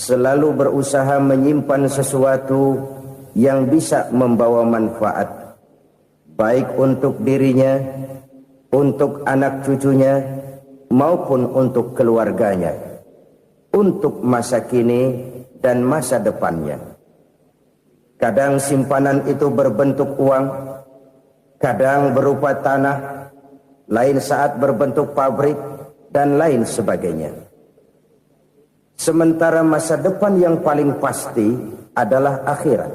selalu berusaha menyimpan sesuatu yang bisa membawa manfaat, baik untuk dirinya, untuk anak cucunya, maupun untuk keluarganya, untuk masa kini dan masa depannya. Kadang simpanan itu berbentuk uang, kadang berupa tanah, lain saat berbentuk pabrik, dan lain sebagainya. Sementara masa depan yang paling pasti adalah akhirat.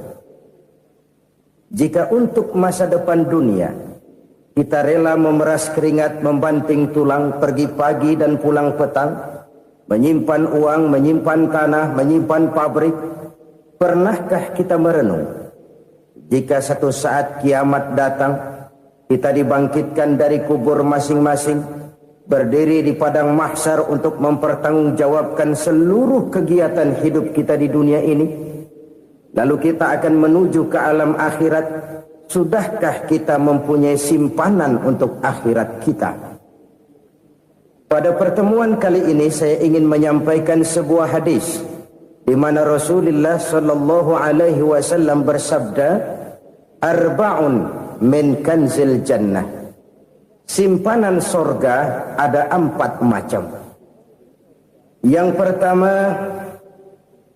Jika untuk masa depan dunia kita rela memeras keringat, membanting tulang, pergi pagi dan pulang petang, menyimpan uang, menyimpan tanah, menyimpan pabrik, pernahkah kita merenung jika satu saat kiamat datang, kita dibangkitkan dari kubur masing-masing, berdiri di padang mahsyar untuk mempertanggungjawabkan seluruh kegiatan hidup kita di dunia ini? Lalu kita akan menuju ke alam akhirat. Sudahkah kita mempunyai simpanan untuk akhirat kita? Pada pertemuan kali ini saya ingin menyampaikan sebuah hadis di mana Rasulullah sallallahu alaihi wasallam bersabda, "Arba'un min kanzil jannah." Simpanan sorga ada 4 macam. Yang pertama,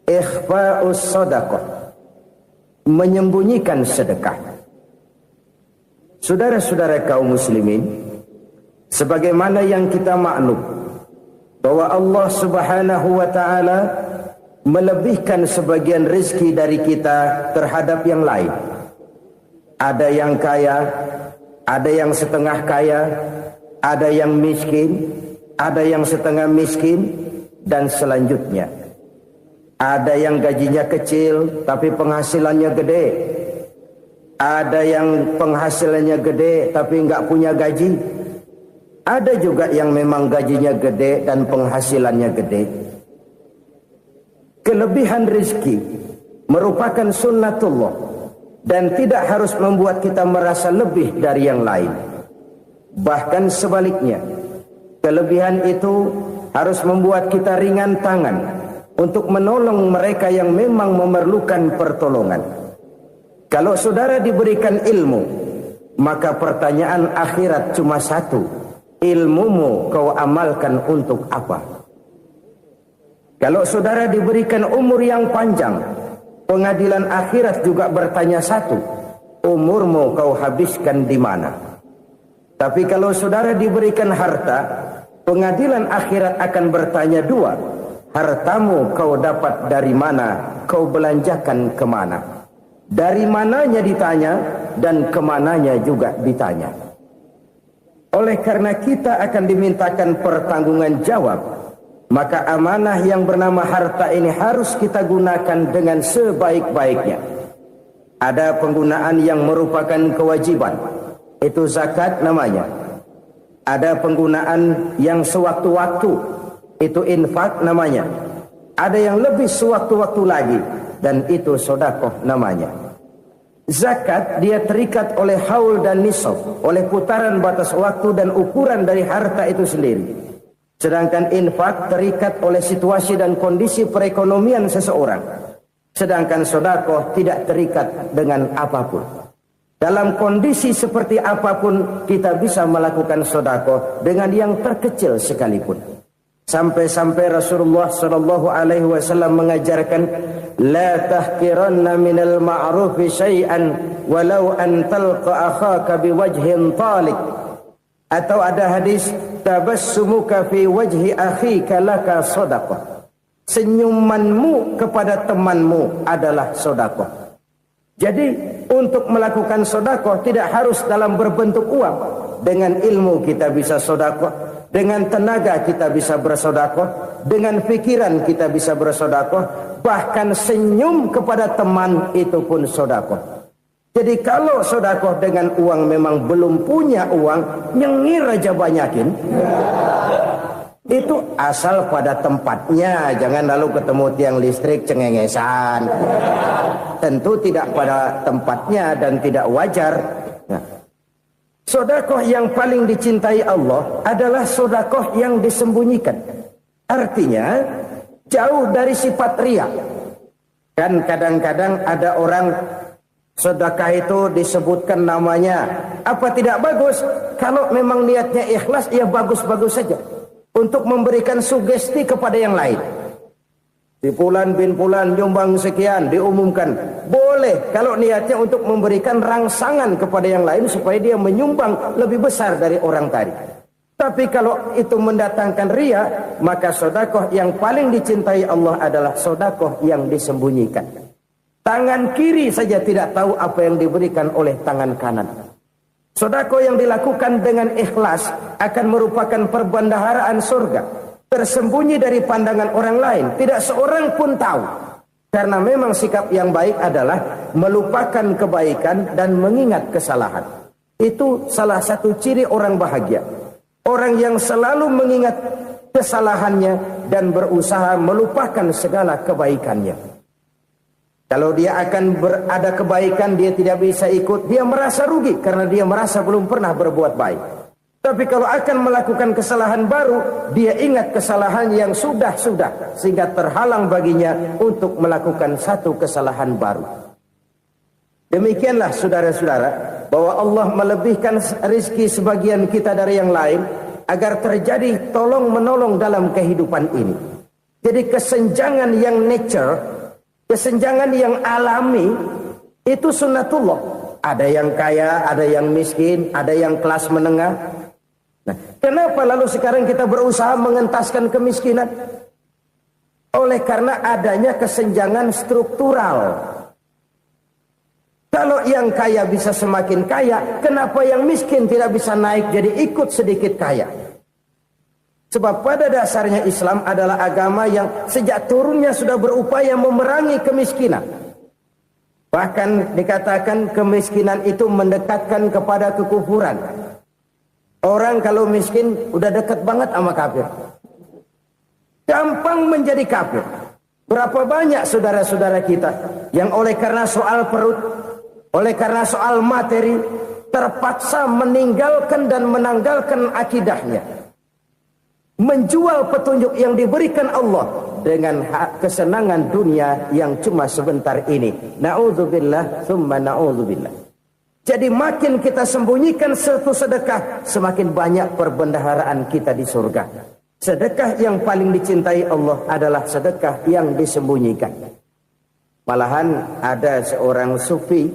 ikhfa'us shadaqah, menyembunyikan sedekah. Saudara-saudara kaum muslimin, sebagaimana yang kita maklum bahwa Allah Subhanahu wa taala melebihkan sebagian rezeki dari kita terhadap yang lain. Ada yang kaya, ada yang setengah kaya, ada yang miskin, ada yang setengah miskin, dan selanjutnya. Ada yang gajinya kecil tapi penghasilannya gede. Ada yang penghasilannya gede tapi nggak punya gaji. Ada juga yang memang gajinya gede dan penghasilannya gede. Kelebihan rezeki merupakan sunnatullah dan tidak harus membuat kita merasa lebih dari yang lain. Bahkan sebaliknya, kelebihan itu harus membuat kita ringan tangan untuk menolong mereka yang memang memerlukan pertolongan. Kalau saudara diberikan ilmu, maka pertanyaan akhirat cuma satu: ilmumu kau amalkan untuk apa? Kalau saudara diberikan umur yang panjang, pengadilan akhirat juga bertanya satu: umurmu kau habiskan di mana? Tapi kalau saudara diberikan harta, pengadilan akhirat akan bertanya dua: hartamu kau dapat dari mana, kau belanjakan kemana? Dari mananya ditanya, dan kemananya juga ditanya. Oleh karena kita akan dimintakan pertanggungan jawab, maka amanah yang bernama harta ini harus kita gunakan dengan sebaik-baiknya. Ada penggunaan yang merupakan kewajiban, itu zakat namanya. Ada penggunaan yang sewaktu-waktu, itu infak namanya. Ada yang lebih sewaktu-waktu lagi, dan itu sedekah namanya. Zakat dia terikat oleh haul dan nisab, oleh putaran batas waktu dan ukuran dari harta itu sendiri. Sedangkan infak terikat oleh situasi dan kondisi perekonomian seseorang. Sedangkan sedekah tidak terikat dengan apapun. Dalam kondisi seperti apapun kita bisa melakukan sedekah dengan yang terkecil sekalipun. Sampai-sampai Rasulullah sallallahu alaihi wasallam mengajarkan, la tahqiranna minal ma'rufi syai'an walau an talqa akhaka biwajhin talik. Atau ada hadis, tabassumuka fi wajhi akhika laka shadaqah. Senyumanmu kepada temanmu adalah sedekah. Jadi untuk melakukan sedekah tidak harus dalam berbentuk uang. Dengan ilmu kita bisa sedekah, dengan tenaga kita bisa bersedekah, dengan pikiran kita bisa bersedekah, bahkan senyum kepada teman itu pun sedekah. Jadi kalau sedekah dengan uang memang belum punya uang, nyengir aja banyakin. Itu asal pada tempatnya, jangan lalu ketemu tiang listrik cengengesan. Tentu tidak pada tempatnya dan tidak wajar. Nah, sedekah yang paling dicintai Allah adalah sedekah yang disembunyikan. Artinya, jauh dari sifat riya. Kan kadang-kadang ada orang sedekah itu disebutkan namanya, apa tidak bagus? Kalau memang niatnya ikhlas, ya bagus-bagus saja. Untuk memberikan sugesti kepada yang lain. Di Fulan bin Fulan nyumbang sekian, diumumkan. Boleh kalau niatnya untuk memberikan rangsangan kepada yang lain supaya dia menyumbang lebih besar dari orang tadi. Tapi kalau itu mendatangkan riya, maka sedekah yang paling dicintai Allah adalah sedekah yang disembunyikan. Tangan kiri saja tidak tahu apa yang diberikan oleh tangan kanan. Sedekah yang dilakukan dengan ikhlas akan merupakan perbendaharaan surga, tersembunyi dari pandangan orang lain, tidak seorang pun tahu. Karena memang sikap yang baik adalah melupakan kebaikan dan mengingat kesalahan. Itu salah satu ciri orang bahagia. Orang yang selalu mengingat kesalahannya dan berusaha melupakan segala kebaikannya. Kalau dia akan berada kebaikan, dia tidak bisa ikut, dia merasa rugi karena dia merasa belum pernah berbuat baik. Tapi kalau akan melakukan kesalahan baru, dia ingat kesalahan yang sudah-sudah, sehingga terhalang baginya untuk melakukan satu kesalahan baru. Demikianlah saudara-saudara, bahwa Allah melebihkan rizki sebagian kita dari yang lain, agar terjadi tolong-menolong dalam kehidupan ini. Jadi kesenjangan yang nature, kesenjangan yang alami, itu sunnatullah. Ada yang kaya, ada yang miskin, ada yang kelas menengah. Nah, kenapa lalu sekarang kita berusaha mengentaskan kemiskinan? Oleh karena adanya kesenjangan struktural. Kalau yang kaya bisa semakin kaya, kenapa yang miskin tidak bisa naik jadi ikut sedikit kaya? Sebab pada dasarnya Islam adalah agama yang sejak turunnya sudah berupaya memerangi kemiskinan. Bahkan dikatakan kemiskinan itu mendekatkan kepada kekufuran. Orang kalau miskin udah dekat banget sama kafir. Gampang menjadi kafir. Berapa banyak saudara-saudara kita yang oleh karena soal perut, oleh karena soal materi, terpaksa meninggalkan dan menanggalkan akidahnya. Menjual petunjuk yang diberikan Allah dengan kesenangan dunia yang cuma sebentar ini. Na'udzubillah, thumma na'udzubillah. Jadi makin kita sembunyikan satu sedekah, semakin banyak perbendaharaan kita di surga. Sedekah yang paling dicintai Allah adalah sedekah yang disembunyikan. Malahan ada seorang sufi,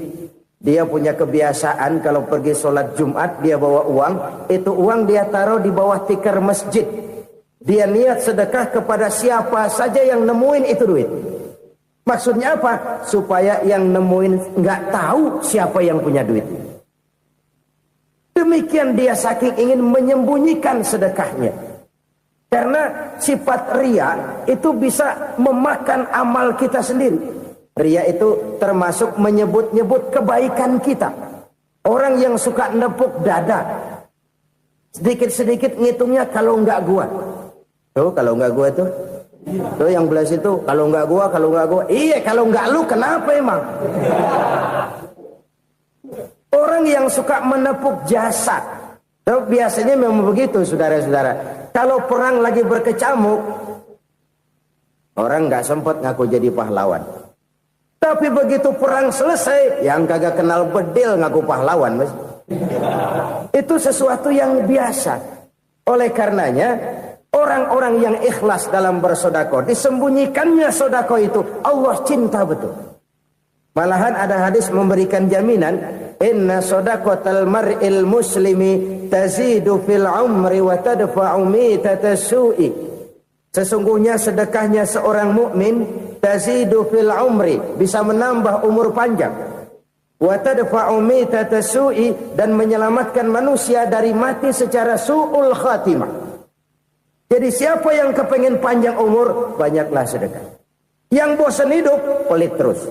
dia punya kebiasaan kalau pergi sholat Jumat dia bawa uang, itu uang dia taruh di bawah tikar masjid. Dia niat sedekah kepada siapa saja yang nemuin itu duit. Maksudnya apa? Supaya yang nemuin nggak tahu siapa yang punya duit. Demikian dia saking ingin menyembunyikan sedekahnya. Karena sifat riya itu bisa memakan amal kita sendiri. Riya itu termasuk menyebut-nyebut kebaikan kita. Orang yang suka nepuk dada, sedikit-sedikit ngitungnya kalau nggak gua. Tuh kalau nggak gua tuh. Tuh yang belas itu kalau nggak gua. Iya kalau nggak lu kenapa emang? Orang yang suka menepuk jasad. Tuh biasanya memang begitu saudara-saudara. Kalau perang lagi berkecamuk, orang nggak sempat ngaku jadi pahlawan. Tapi begitu perang selesai, yang kagak kenal bedil ngaku pahlawan, mas. Itu sesuatu yang biasa. Oleh karenanya, orang-orang yang ikhlas dalam bersedekah, disembunyikannya sedekah itu, Allah cinta betul. Malahan ada hadis memberikan jaminan, inna sadaqatal mar'il muslimi tazidu fil umri wa tadfa'u mitatas su'i. Sesungguhnya sedekahnya seorang mukmin tazidu fil umri, bisa menambah umur panjang. Wa tadfa'u mitatas su'i, dan menyelamatkan manusia dari mati secara su'ul khatimah. Jadi siapa yang kepengen panjang umur, banyaklah sedekah. Yang bosan hidup, pelit terus.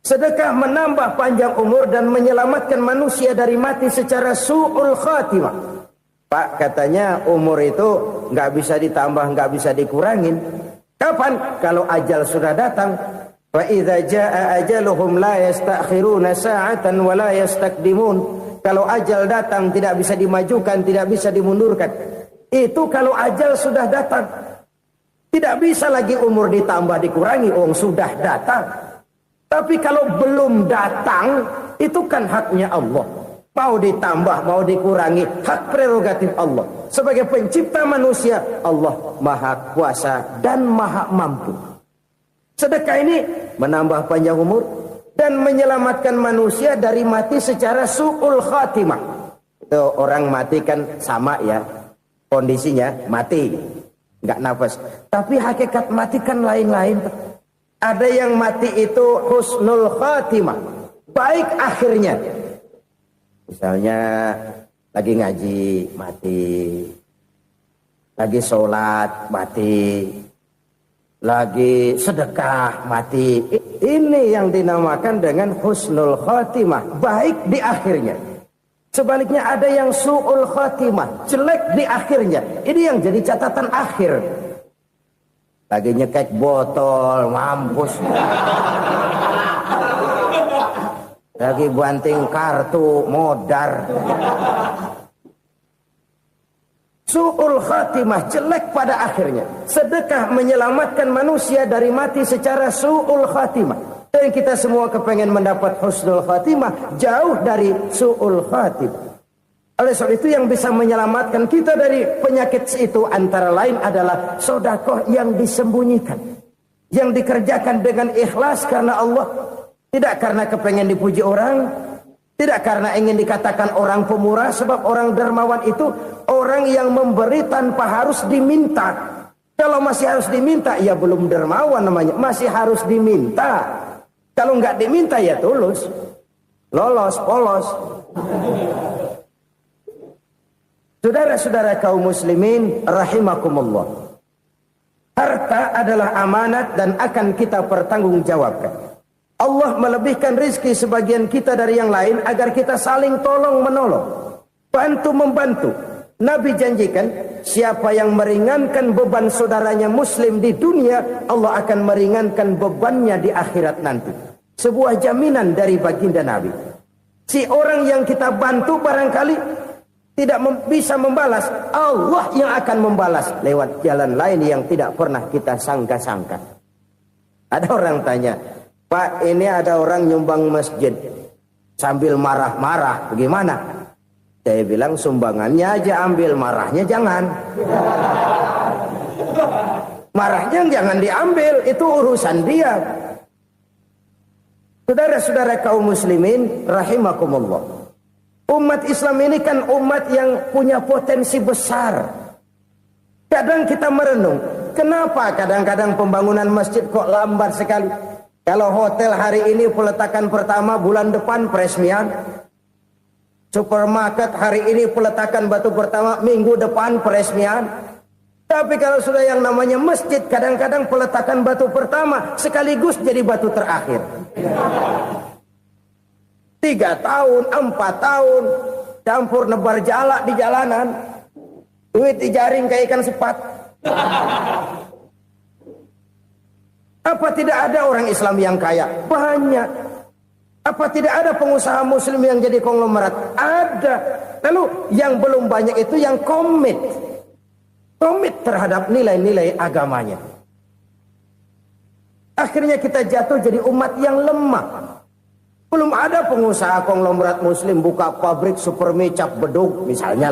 Sedekah menambah panjang umur dan menyelamatkan manusia dari mati secara su'ul khatimah. Pak, katanya umur itu nggak bisa ditambah, nggak bisa dikurangin. Kapan? Kalau ajal sudah datang. Fa idza jaa ajaluhum la yastakhiruna sa'atan wa la yastaqdimun. Kalau ajal datang tidak bisa dimajukan, tidak bisa dimundurkan. Itu kalau ajal sudah datang. Tidak bisa lagi umur ditambah dikurangi, sudah datang. Tapi kalau belum datang, itu kan haknya Allah. Mau ditambah, mau dikurangi, hak prerogatif Allah. Sebagai pencipta manusia, Allah maha kuasa dan maha mampu. Sedekah ini menambah panjang umur dan menyelamatkan manusia dari mati secara su'ul khatimah. Itu orang mati kan sama ya, kondisinya mati, nggak nafas. Tapi hakikat mati kan lain-lain. Ada yang mati itu husnul khatimah, baik akhirnya. Misalnya lagi ngaji mati, lagi sholat mati, lagi sedekah mati. Ini yang dinamakan dengan husnul khatimah, baik di akhirnya. Sebaliknya ada yang su'ul khatimah, jelek di akhirnya. Ini yang jadi catatan akhir. Lagi nyekek botol, mampus. Lagi banting kartu, modar. Su'ul khatimah, jelek pada akhirnya. Sedekah menyelamatkan manusia dari mati secara su'ul khatimah. Dan kita semua kepengen mendapat husnul khatimah, jauh dari su'ul khatimah. Oleh sebab itu yang bisa menyelamatkan kita dari penyakit itu antara lain adalah sedekah yang disembunyikan, yang dikerjakan dengan ikhlas karena Allah. Tidak karena kepengen dipuji orang, tidak karena ingin dikatakan orang pemurah, sebab orang dermawan itu orang yang memberi tanpa harus diminta. Kalau masih harus diminta, ya belum dermawan namanya, masih harus diminta. Kalau nggak diminta ya tulus, lolos, polos. Saudara-saudara kaum muslimin rahimakumullah. Harta adalah amanat dan akan kita pertanggungjawabkan. Allah melebihkan rizki sebagian kita dari yang lain agar kita saling tolong menolong, bantu membantu. Nabi janjikan siapa yang meringankan beban saudaranya muslim di dunia, Allah akan meringankan bebannya di akhirat nanti. Sebuah jaminan dari baginda Nabi. Si orang yang kita bantu barangkali tidak bisa membalas, Allah yang akan membalas lewat jalan lain yang tidak pernah kita sangka-sangka. Ada orang tanya, Pak, ini ada orang nyumbang masjid sambil marah-marah, bagaimana? Saya bilang sumbangannya aja ambil, marahnya jangan. Marahnya jangan diambil, itu urusan dia. Saudara-saudara kaum muslimin rahimakumullah. Umat Islam ini kan umat yang punya potensi besar. Kadang kita merenung, kenapa kadang-kadang pembangunan masjid kok lambat sekali? Kalau hotel hari ini peletakan pertama, bulan depan peresmian. Supermarket hari ini peletakan batu pertama, minggu depan peresmian. Tapi kalau sudah yang namanya masjid, kadang-kadang peletakan batu pertama sekaligus jadi batu terakhir. 3 tahun, 4 tahun, campur nebar jalak di jalanan. Duit dijaring kayak ikan sepat. Apa tidak ada orang Islam yang kaya? Banyak. Apa tidak ada pengusaha muslim yang jadi konglomerat? Ada. Lalu yang belum banyak itu yang komit terhadap nilai-nilai agamanya. Akhirnya kita jatuh jadi umat yang lemah. Belum ada pengusaha konglomerat muslim buka pabrik supermi cap beduk misalnya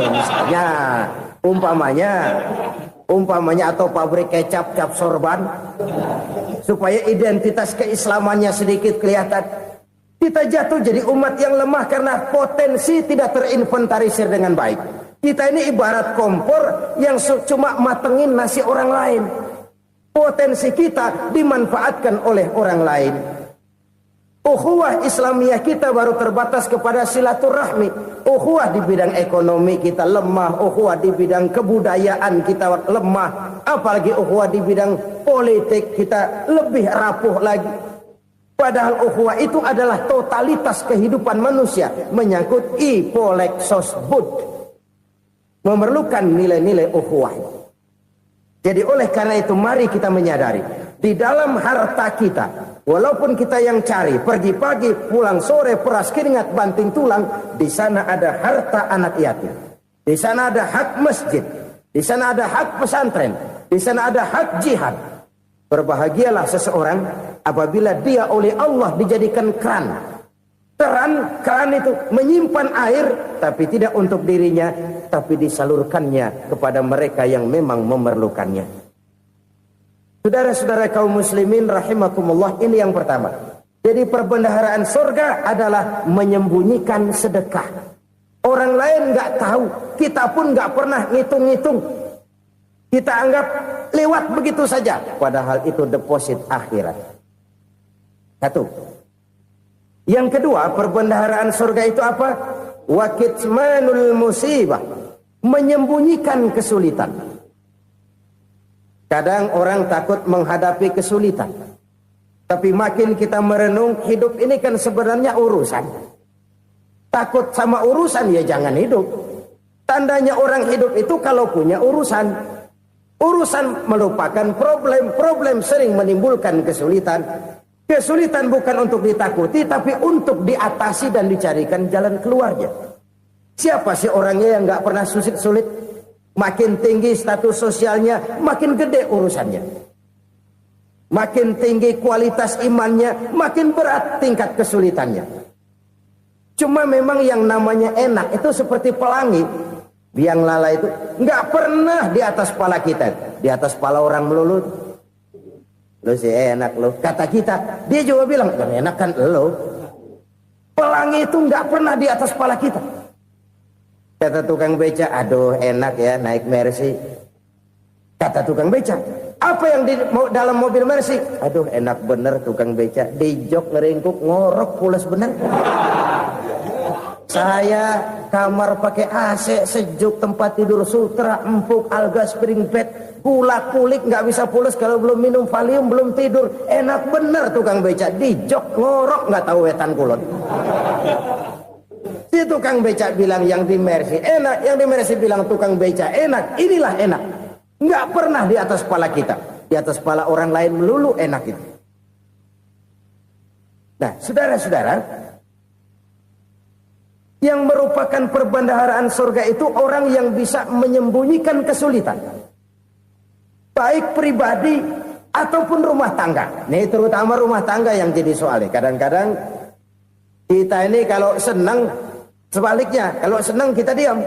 umpamanya atau pabrik kecap cap sorban supaya identitas keislamannya sedikit kelihatan. Kita jatuh jadi umat yang lemah karena potensi tidak terinventarisir dengan baik. Kita ini ibarat kompor yang cuma matengin nasi orang lain. Potensi kita dimanfaatkan oleh orang lain. Ukhuwah Islamiyah kita baru terbatas kepada silaturahmi. Ukhuwah di bidang ekonomi kita lemah. Ukhuwah di bidang kebudayaan kita lemah. Apalagi ukhuwah di bidang politik kita lebih rapuh lagi. Padahal ukhuwah itu adalah totalitas kehidupan manusia. Menyangkut ipolek sosbud. Memerlukan nilai-nilai ukhuwah. Jadi oleh karena itu mari kita menyadari. Di dalam harta kita, walaupun kita yang cari, pergi pagi, pulang sore, peras keringat, banting tulang, di sana ada harta anak yatim. Di sana ada hak masjid. di sana ada hak pesantren, di sana ada hak jihad. Berbahagialah seseorang apabila dia oleh Allah dijadikan keran. Keran itu menyimpan air, tapi tidak untuk dirinya, tapi disalurkannya kepada mereka yang memang memerlukannya. Saudara-saudara kaum muslimin rahimakumullah, ini yang pertama. Jadi perbendaharaan surga adalah menyembunyikan sedekah. Orang lain nggak tahu, kita pun nggak pernah ngitung-ngitung. Kita anggap lewat begitu saja, padahal itu deposit akhirat. Satu. Yang kedua, perbendaharaan surga itu apa? Wa kitmanul musibah, menyembunyikan kesulitan. Kadang orang takut menghadapi kesulitan, tapi makin kita merenung, hidup ini kan sebenarnya urusan. Takut sama urusan, ya jangan hidup. Tandanya orang hidup itu kalau punya urusan. Urusan melupakan problem. Problem sering menimbulkan kesulitan. Kesulitan bukan untuk ditakuti, tapi untuk diatasi dan dicarikan jalan keluarnya. Siapa sih orangnya yang gak pernah sulit-sulit? Makin tinggi status sosialnya, makin gede urusannya. Makin tinggi kualitas imannya, makin berat tingkat kesulitannya. Cuma memang yang namanya enak itu seperti pelangi. Biang lala itu nggak pernah di atas kepala kita, di atas kepala orang melulu. Lu sih enak lu, kata kita. Dia juga bilang yang enak kan lu. Pelangi itu nggak pernah di atas kepala kita. Kata tukang beca, aduh enak ya naik Mercy. Kata tukang beca, apa yang di dalam mobil Mercy? Aduh enak bener tukang beca, di jok ngeringkuk ngorok pulas bener. Saya kamar pakai AC, sejuk, tempat tidur sutra, empuk, alga, spring bed, gula kulik, nggak bisa pulas kalau belum minum Valium, belum tidur. Enak bener tukang beca, di jok ngorok nggak tahu wetan kulon. Si tukang beca bilang yang di Mercy enak, yang di Mercy bilang tukang beca enak. Inilah enak, nggak pernah di atas kepala kita, di atas kepala orang lain melulu enak itu. Nah, saudara-saudara, yang merupakan perbendaharaan surga itu orang yang bisa menyembunyikan kesulitan, baik pribadi ataupun rumah tangga. Ini terutama rumah tangga yang jadi soalnya. Kadang-kadang kita ini kalau senang, sebaliknya kalau senang kita diam,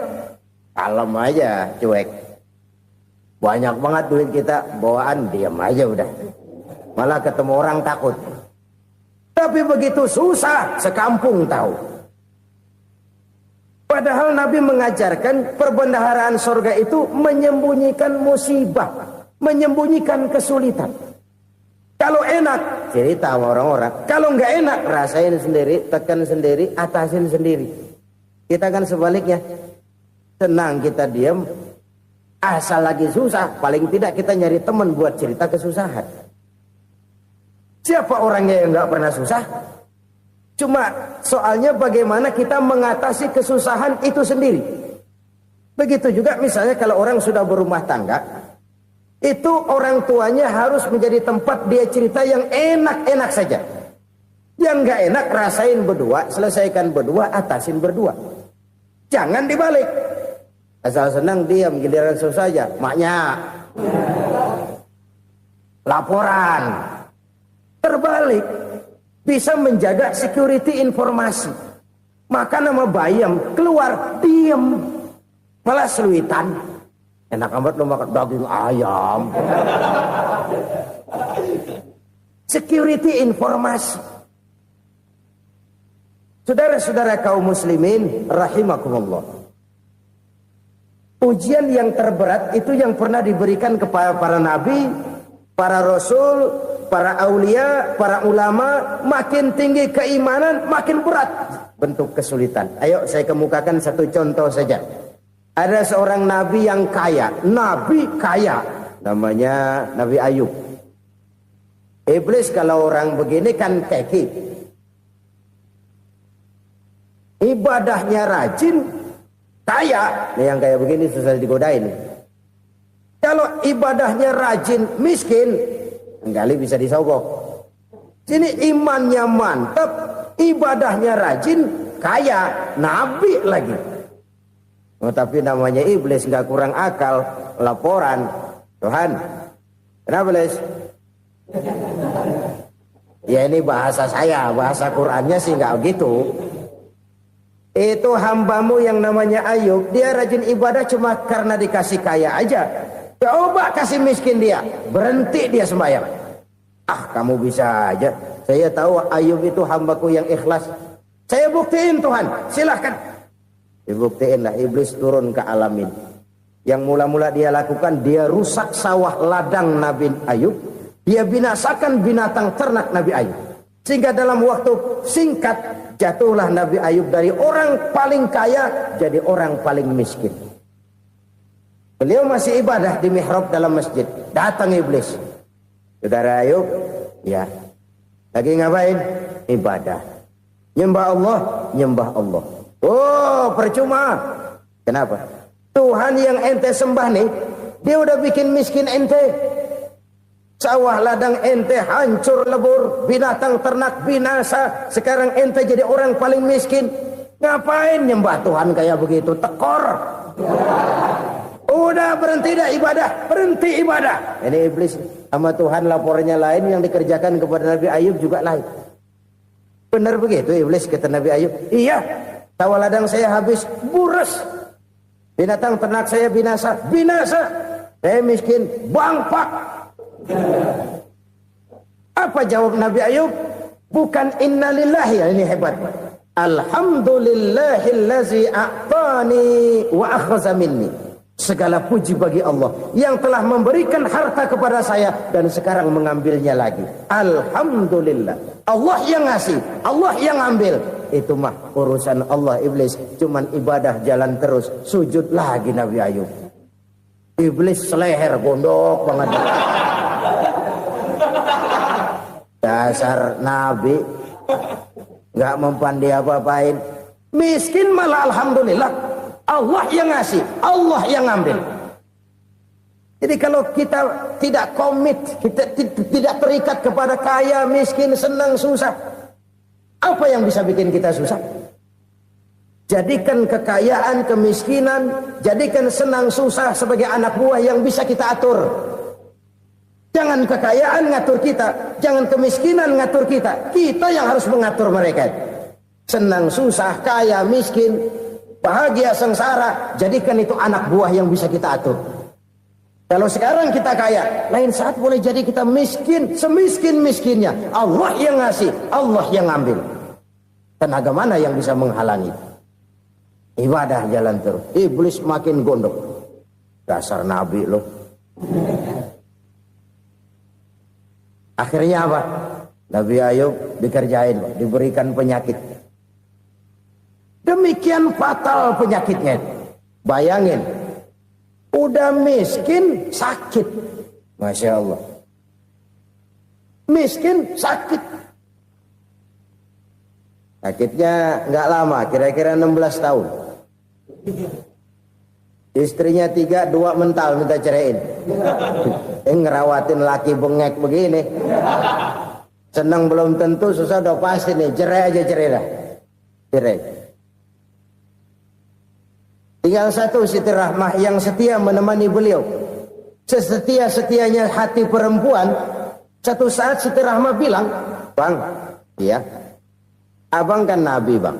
kalem aja, cuek. Banyak banget duit kita bawaan, diam aja udah. Malah ketemu orang takut. Tapi begitu susah, sekampung tahu. Padahal Nabi mengajarkan perbendaharaan surga itu menyembunyikan musibah, menyembunyikan kesulitan. Kalau enak, cerita sama orang-orang. Kalau nggak enak, rasain sendiri, tekan sendiri, atasin sendiri. Kita kan sebaliknya, senang kita diam, asal lagi susah, paling tidak kita nyari teman buat cerita kesusahan. Siapa orangnya yang nggak pernah susah? Cuma soalnya bagaimana kita mengatasi kesusahan itu sendiri. Begitu juga misalnya kalau orang sudah berumah tangga, itu orang tuanya harus menjadi tempat dia cerita yang enak-enak saja. Yang nggak enak rasain berdua, selesaikan berdua, atasin berdua. Jangan dibalik. Asal senang diam, giliran susah saja. Maknya laporan. Terbalik. Bisa menjaga security informasi. Maka nama bayam keluar diam, malah seluitan. Enak amat lo makan daging ayam. Security informasi. Saudara-saudara kaum muslimin rahimakumullah. Ujian yang terberat itu yang pernah diberikan kepada para nabi, para rasul, para aulia, para ulama. Makin tinggi keimanan, makin berat bentuk kesulitan. Ayo saya kemukakan satu contoh saja. Ada seorang nabi yang kaya, nabi kaya, namanya Nabi Ayub. Iblis kalau orang begini kan keki, ibadahnya rajin, kaya. Nih yang kayak begini susah digodain. Kalau ibadahnya rajin, miskin, kali bisa disogok. Sini imannya mantap, ibadahnya rajin, kaya, nabi lagi. Oh, tapi namanya iblis nggak kurang akal. laporan. Tuhan, kenapa Les? Ya ini bahasa saya, bahasa Qur'annya sih nggak gitu. Itu hambamu yang namanya Ayub, dia rajin ibadah cuma karena dikasih kaya aja. Coba kasih miskin dia, berhenti dia sembahyang. Ah, kamu bisa aja. Saya tahu Ayub itu hambaku yang ikhlas. Saya buktiin Tuhan, silahkan. Dibuktiin lah, iblis turun ke alam ini. Yang mula-mula dia lakukan, dia rusak sawah ladang Nabi Ayub. Dia binasakan binatang ternak Nabi Ayub. Sehingga dalam waktu singkat, jatuhlah Nabi Ayub dari orang paling kaya, jadi orang paling miskin. Beliau masih ibadah di mihrab dalam masjid. Datang iblis. Saudara Ayub, ya. Lagi ngapain? Ibadah. Nyembah Allah, nyembah Allah. Oh, percuma. Kenapa? Tuhan yang ente sembah nih, dia udah bikin miskin ente. Sawah ladang ente hancur lebur, binatang ternak binasa. Sekarang ente jadi orang paling miskin. Ngapain nyembah Tuhan kayak begitu? Tekor. Udah berhenti dah ibadah, berhenti ibadah. Ini iblis sama Tuhan laporannya lain, yang dikerjakan kepada Nabi Ayub juga lain. Benar begitu iblis kata Nabi Ayub? Iya, sawah ladang saya habis, buras. Binatang ternak saya binasa, binasa. Saya miskin, bangpak. Apa jawab Nabi Ayub? Bukan innalillahi, ya ini hebat. Alhamdulillahillazi a'tani wa akhadha minni. Segala puji bagi Allah yang telah memberikan harta kepada saya dan sekarang mengambilnya lagi. Alhamdulillah. Allah yang ngasih, Allah yang ambil. Itu mah urusan Allah. Iblis cuman ibadah jalan terus, sujud lagi Nabi Ayub. Iblis seleher gondok banget. Dasar Nabi nggak mempan dia apa-apain. Miskin malah alhamdulillah. Allah yang ngasih, Allah yang ngambil. Jadi kalau kita tidak komit, kita tidak terikat kepada kaya, miskin, senang, susah, apa yang bisa bikin kita susah? Jadikan kekayaan, kemiskinan, jadikan senang, susah sebagai anak buah yang bisa kita atur. Jangan kekayaan ngatur kita, jangan kemiskinan ngatur kita. Kita yang harus mengatur mereka. Senang, susah, kaya, miskin, bahagia, sengsara, jadikan itu anak buah yang bisa kita atur. Kalau sekarang kita kaya, lain saat boleh jadi kita miskin, semiskin-miskinnya. Allah yang ngasih, Allah yang ngambil. Tenaga mana yang bisa menghalangi? Ibadah jalan terus. Iblis makin gondok. Dasar Nabi loh. Akhirnya apa? Nabi Ayub dikerjain, diberikan penyakit. Demikian fatal penyakitnya. Bayangin, udah miskin sakit. Masya Allah. Miskin sakit. Sakitnya nggak lama, kira-kira 16 tahun. Istrinya 3, 2 mental minta ceraiin. Ngerawatin laki bengek begini. Senang belum tentu, susah udah pasti nih. Cerai aja, cerai dah. Cerai. Tinggal satu Siti Rahmah yang setia menemani beliau. Sesetia-setianya hati perempuan. Satu saat Siti Rahmah bilang, "Bang, iya, abang kan Nabi bang.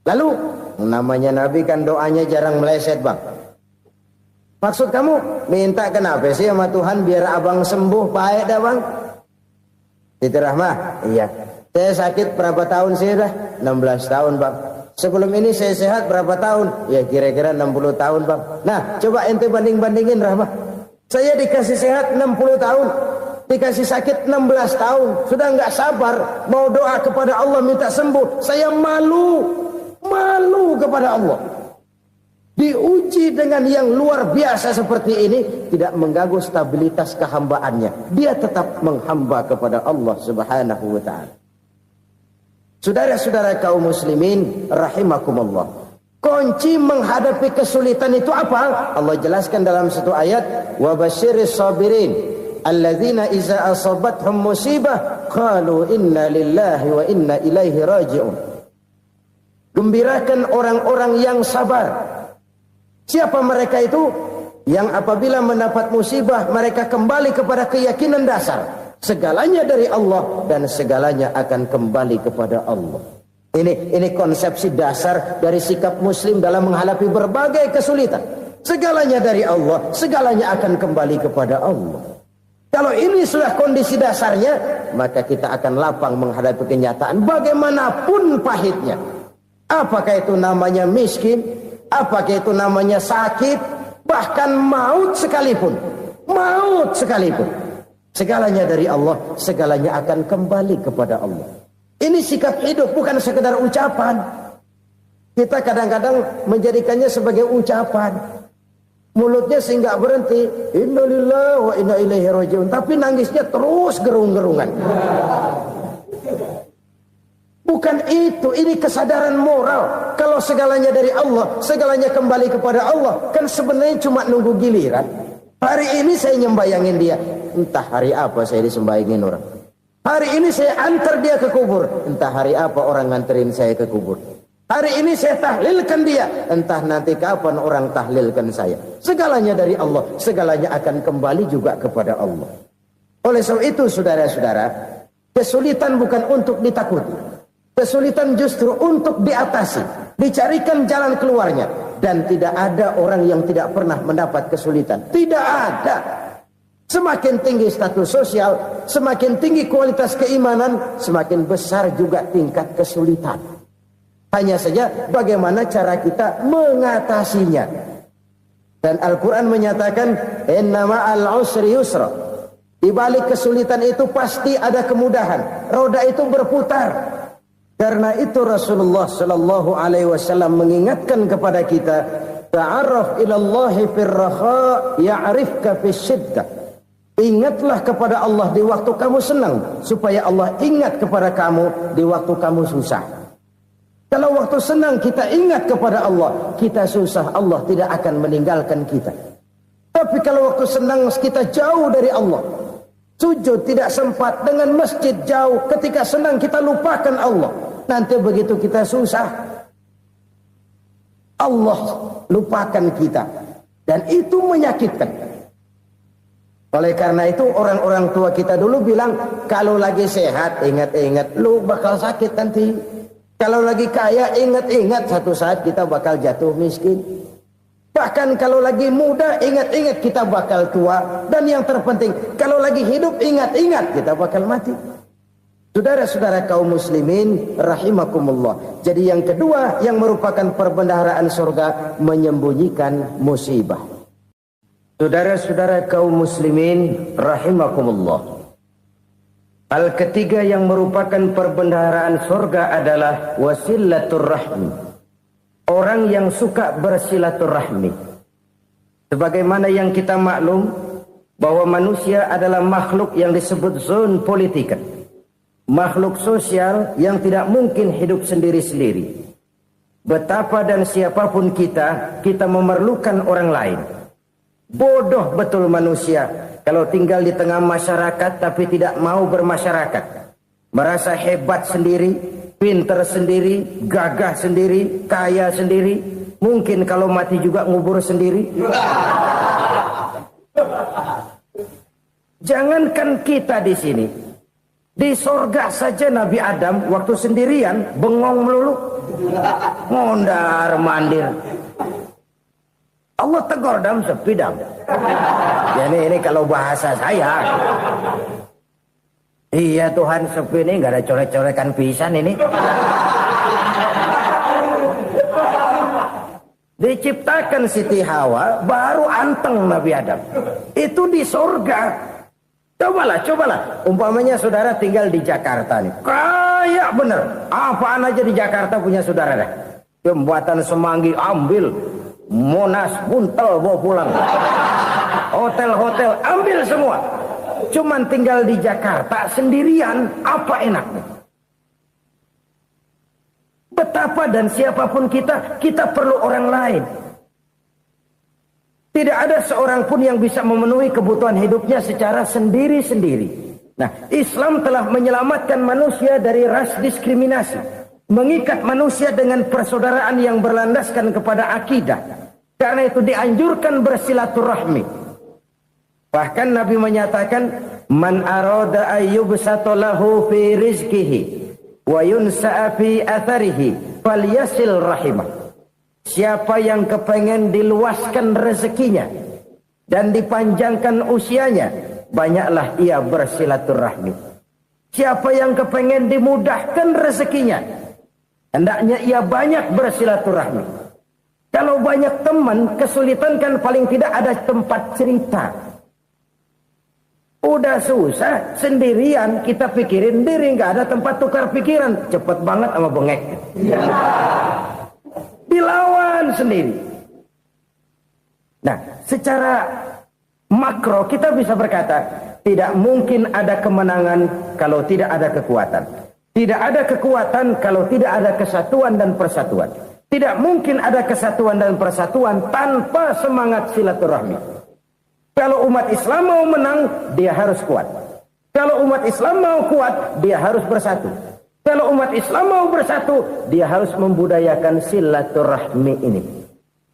Lalu namanya Nabi kan doanya jarang meleset bang. Maksud kamu minta kenapa sih sama Tuhan biar abang sembuh baik dah bang?" Siti Rahmah, iya. Saya sakit berapa tahun sih dah? 16 tahun bang. Sebelum ini saya sehat berapa tahun? Ya kira-kira 60 tahun bang. Nah coba ente banding-bandingin Rahmah. Saya dikasih sehat 60 tahun. Dikasih sakit 16 tahun. Sudah nggak sabar. Mau doa kepada Allah minta sembuh. Saya malu. Malu kepada Allah. Diuji dengan yang luar biasa seperti ini. Tidak mengganggu stabilitas kehambaannya. Dia tetap menghamba kepada Allah subhanahu wa ta'ala. Saudara-saudara kaum muslimin rahimakumullah. Kunci menghadapi kesulitan itu apa? Allah jelaskan dalam satu ayat, wa basyiris sabirin alladzina iza asabathum musibah qalu inna lillahi wa inna ilaihi raji'un. Gembirakan orang-orang yang sabar. Siapa mereka itu? yang apabila mendapat musibah mereka kembali kepada keyakinan dasar segalanya dari Allah dan segalanya akan kembali kepada Allah. Ini konsepsi dasar dari sikap muslim dalam menghadapi berbagai kesulitan. Segalanya dari Allah, segalanya akan kembali kepada Allah. Kalau ini sudah kondisi dasarnya, maka kita akan lapang menghadapi kenyataan bagaimanapun pahitnya. Apakah itu namanya miskin, apakah itu namanya sakit, bahkan maut sekalipun. Maut sekalipun. Segalanya dari Allah, segalanya akan kembali kepada Allah. Ini sikap hidup, bukan sekedar ucapan. Kita kadang-kadang menjadikannya sebagai ucapan. Mulutnya sehingga berhenti, innalillahi wa inna ilaihi rajiun, tapi nangisnya terus gerung-gerungan. Bukan itu, ini kesadaran moral. Kalau segalanya dari Allah, segalanya kembali kepada Allah, kan sebenarnya cuma nunggu giliran. Hari ini saya nyembayangin dia, entah hari apa saya disembayangin orang. Hari ini saya antar dia ke kubur, entah hari apa orang nganterin saya ke kubur. Hari ini saya tahlilkan dia, entah nanti kapan orang tahlilkan saya. Segalanya dari Allah, segalanya akan kembali juga kepada Allah. Oleh sebab itu saudara-saudara, kesulitan bukan untuk ditakuti. Kesulitan justru untuk diatasi, dicarikan jalan keluarnya. Dan tidak ada orang yang tidak pernah mendapat kesulitan. Tidak ada. Semakin tinggi status sosial, semakin tinggi kualitas keimanan, semakin besar juga tingkat kesulitan. Hanya saja bagaimana cara kita mengatasinya. Dan Al-Quran menyatakan, inna ma'al usri yusra. Di balik kesulitan itu pasti ada kemudahan. Roda itu berputar. Karena itu Rasulullah sallallahu alaihi wasallam mengingatkan kepada kita, ta'arraf ila Allah fir raha ya'rifka fis syiddah. Ingatlah kepada Allah di waktu kamu senang, supaya Allah ingat kepada kamu di waktu kamu susah. Kalau waktu senang kita ingat kepada Allah, kita susah, Allah tidak akan meninggalkan kita. Tapi kalau waktu senang kita jauh dari Allah, sujud tidak sempat, dengan masjid jauh, ketika senang kita lupakan Allah. Nanti begitu kita susah, Allah lupakan kita. Dan itu menyakitkan. Oleh karena itu orang-orang tua kita dulu bilang, kalau lagi sehat ingat-ingat lu bakal sakit nanti. Kalau lagi kaya ingat-ingat satu saat kita bakal jatuh miskin. Bahkan kalau lagi muda ingat-ingat kita bakal tua. Dan yang terpenting, kalau lagi hidup ingat-ingat kita bakal mati. Saudara-saudara kaum muslimin rahimakumullah. Jadi yang kedua yang merupakan perbendaharaan surga, menyembunyikan musibah. Saudara-saudara kaum muslimin rahimakumullah. Hal ketiga yang merupakan perbendaharaan surga adalah wasilatur rahmi. Orang yang suka bersilaturahmi. Sebagaimana yang kita maklum bahwa manusia adalah makhluk yang disebut zon politika. Makhluk sosial yang tidak mungkin hidup sendiri-sendiri. Betapa dan siapapun kita memerlukan orang lain. Bodoh betul manusia kalau tinggal di tengah masyarakat tapi tidak mau bermasyarakat. Merasa hebat sendiri, pinter sendiri, gagah sendiri, kaya sendiri. Mungkin kalau mati juga ngubur sendiri. Jangankan kita di sini. Di sorga saja Nabi Adam waktu sendirian bengong melulu, ngondar mandir. Allah tegur dam sepi dam. Jadi ini kalau bahasa saya, iya Tuhan sepi ini nggak ada coret-coretan pisan ini. Diciptakan Siti Hawa baru anteng Nabi Adam. Itu di sorga. Cobalah. Umpamanya saudara tinggal di Jakarta nih. Kayak bener. Apaan aja di Jakarta punya saudara dah. Jembatan Semanggi ambil. Monas, Buntel bawa pulang. Hotel-hotel ambil semua. Cuman tinggal di Jakarta sendirian. Apa enaknya? Betapa dan siapapun kita perlu orang lain. Tidak ada seorang pun yang bisa memenuhi kebutuhan hidupnya secara sendiri-sendiri. Nah, Islam telah menyelamatkan manusia dari ras diskriminasi. Mengikat manusia dengan persaudaraan yang berlandaskan kepada akidah. Karena itu dianjurkan bersilaturahmi. Bahkan Nabi menyatakan, man arada ayyubsata lahu fi rizqihi wa yunsa'a fi atharihi falyasil rahimah. Siapa yang kepengen diluaskan rezekinya dan dipanjangkan usianya, banyaklah ia bersilaturahmi. Siapa yang kepengen dimudahkan rezekinya, hendaknya ia banyak bersilaturahmi. Kalau banyak teman, kesulitan kan paling tidak ada tempat cerita. Udah susah, sendirian kita pikirin diri, nggak ada tempat tukar pikiran. Cepet banget sama bengek. Dilawan sendiri. Nah, secara makro kita bisa berkata, tidak mungkin ada kemenangan kalau tidak ada kekuatan. Tidak ada kekuatan kalau tidak ada kesatuan dan persatuan. Tidak mungkin ada kesatuan dan persatuan tanpa semangat silaturahmi. Kalau umat Islam mau menang, dia harus kuat. Kalau umat Islam mau kuat, dia harus bersatu. Kalau umat Islam mau bersatu, dia harus membudayakan silaturahmi ini.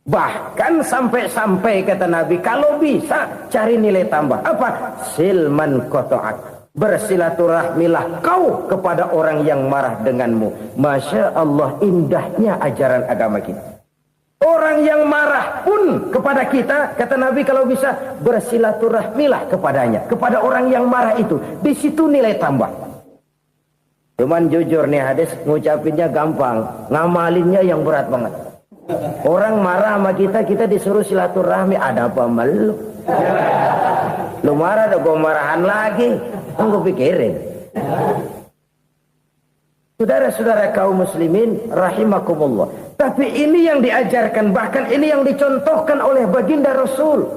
Bahkan sampai-sampai kata Nabi, kalau bisa cari nilai tambah. Apa? Silman qata'ak. Bersilaturahmilah kau kepada orang yang marah denganmu. Masya Allah, indahnya ajaran agama kita. Orang yang marah pun kepada kita, kata Nabi, kalau bisa bersilaturahmilah kepadanya, kepada orang yang marah itu. Di situ nilai tambah. Cuman jujur nih hadis, ngucapinnya gampang, ngamalinnya yang berat banget. Orang marah sama kita, kita disuruh silaturahmi, ada apa malu? Lu marah, ada gue marahan lagi. Tunggu pikirin. Saudara-saudara kaum muslimin rahimakumullah. Tapi ini yang diajarkan, bahkan ini yang dicontohkan oleh baginda Rasul.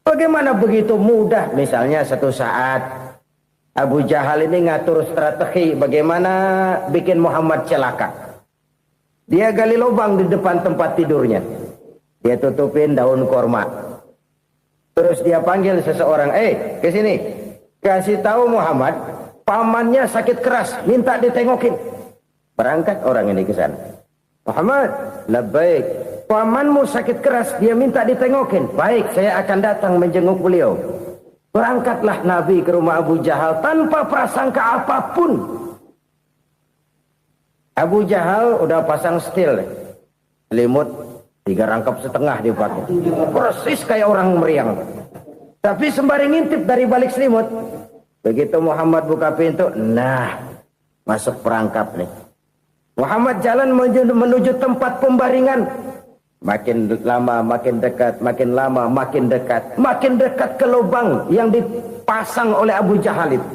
Bagaimana begitu mudah? Misalnya satu saat Abu Jahal ini ngatur strategi bagaimana bikin Muhammad celaka. Dia gali lubang di depan tempat tidurnya. Dia tutupin daun korma. Terus dia panggil seseorang, ke sini. Kasih tahu Muhammad, pamannya sakit keras, minta ditengokin. Berangkat orang ini ke sana. Muhammad, labbaik. Pamanmu sakit keras, dia minta ditengokin. Baik, saya akan datang menjenguk beliau. Berangkatlah Nabi ke rumah Abu Jahal tanpa prasangka apapun. Abu Jahal udah pasang setil, selimut 3 rangkap setengah dipakai. Persis kayak orang meriang. Tapi sembari ngintip dari balik selimut. Begitu Muhammad buka pintu, nah, masuk perangkap nih. Muhammad jalan menuju tempat pembaringan. Makin lama makin dekat, makin lama makin dekat. Makin dekat ke lubang yang dipasang oleh Abu Jahal itu.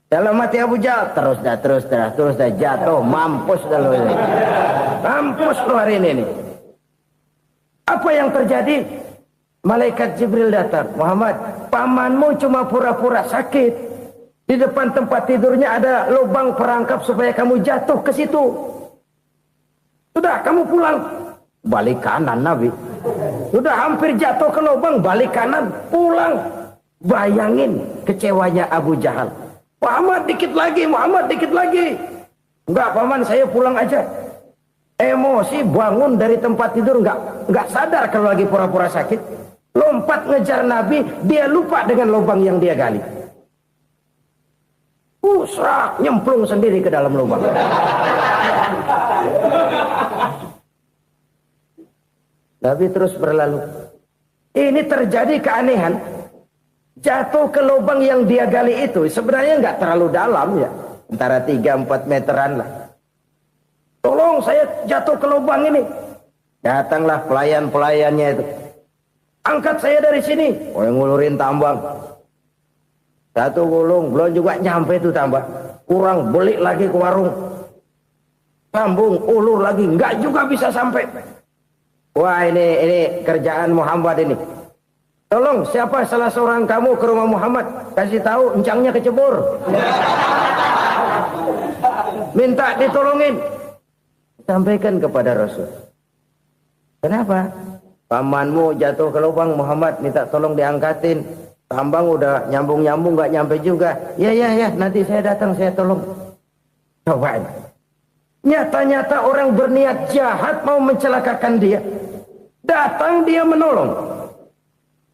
Dalam hati Abu Jahal, terus dah jatuh, mampus dah lo ini. Mampus lo hari ini nih. Apa yang terjadi? Malaikat Jibril datang. Muhammad, pamanmu cuma pura-pura sakit. Di depan tempat tidurnya ada lubang perangkap supaya kamu jatuh ke situ. Sudah, kamu pulang. Balik kanan Nabi. Sudah hampir jatuh ke lubang, balik kanan, pulang. Bayangin kecewanya Abu Jahal. Muhammad dikit lagi, Muhammad dikit lagi. Enggak, paman, saya pulang aja. Emosi bangun dari tempat tidur, enggak sadar kalau lagi pura-pura sakit. Lompat ngejar Nabi, dia lupa dengan lubang yang dia gali. Serak, nyemplung sendiri ke dalam lubang. Nabi terus berlalu. Ini terjadi keanehan. Jatuh ke lubang yang dia gali itu sebenarnya nggak terlalu dalam ya. Antara 3-4 meteran lah. Tolong, saya jatuh ke lubang ini. Datanglah pelayan-pelayannya itu. Angkat saya dari sini. Ngulurin tambang. Satu gulung, belum juga nyampe itu tambang. Kurang, beli lagi ke warung. Sambung, ulur lagi, nggak juga bisa sampai. Wah, ini kerjaan Muhammad ini. Tolong, siapa salah seorang kamu ke rumah Muhammad, kasih tahu encangnya kecebur. Minta ditolongin. Sampaikan kepada Rasul. Kenapa? Pamanmu jatuh ke lubang, Muhammad minta tolong diangkatin. Tambang udah nyambung-nyambung nggak nyampe juga. Ya, nanti saya datang, saya tolong. Coba. Nyata-nyata orang berniat jahat mau mencelakakan dia. Datang dia menolong.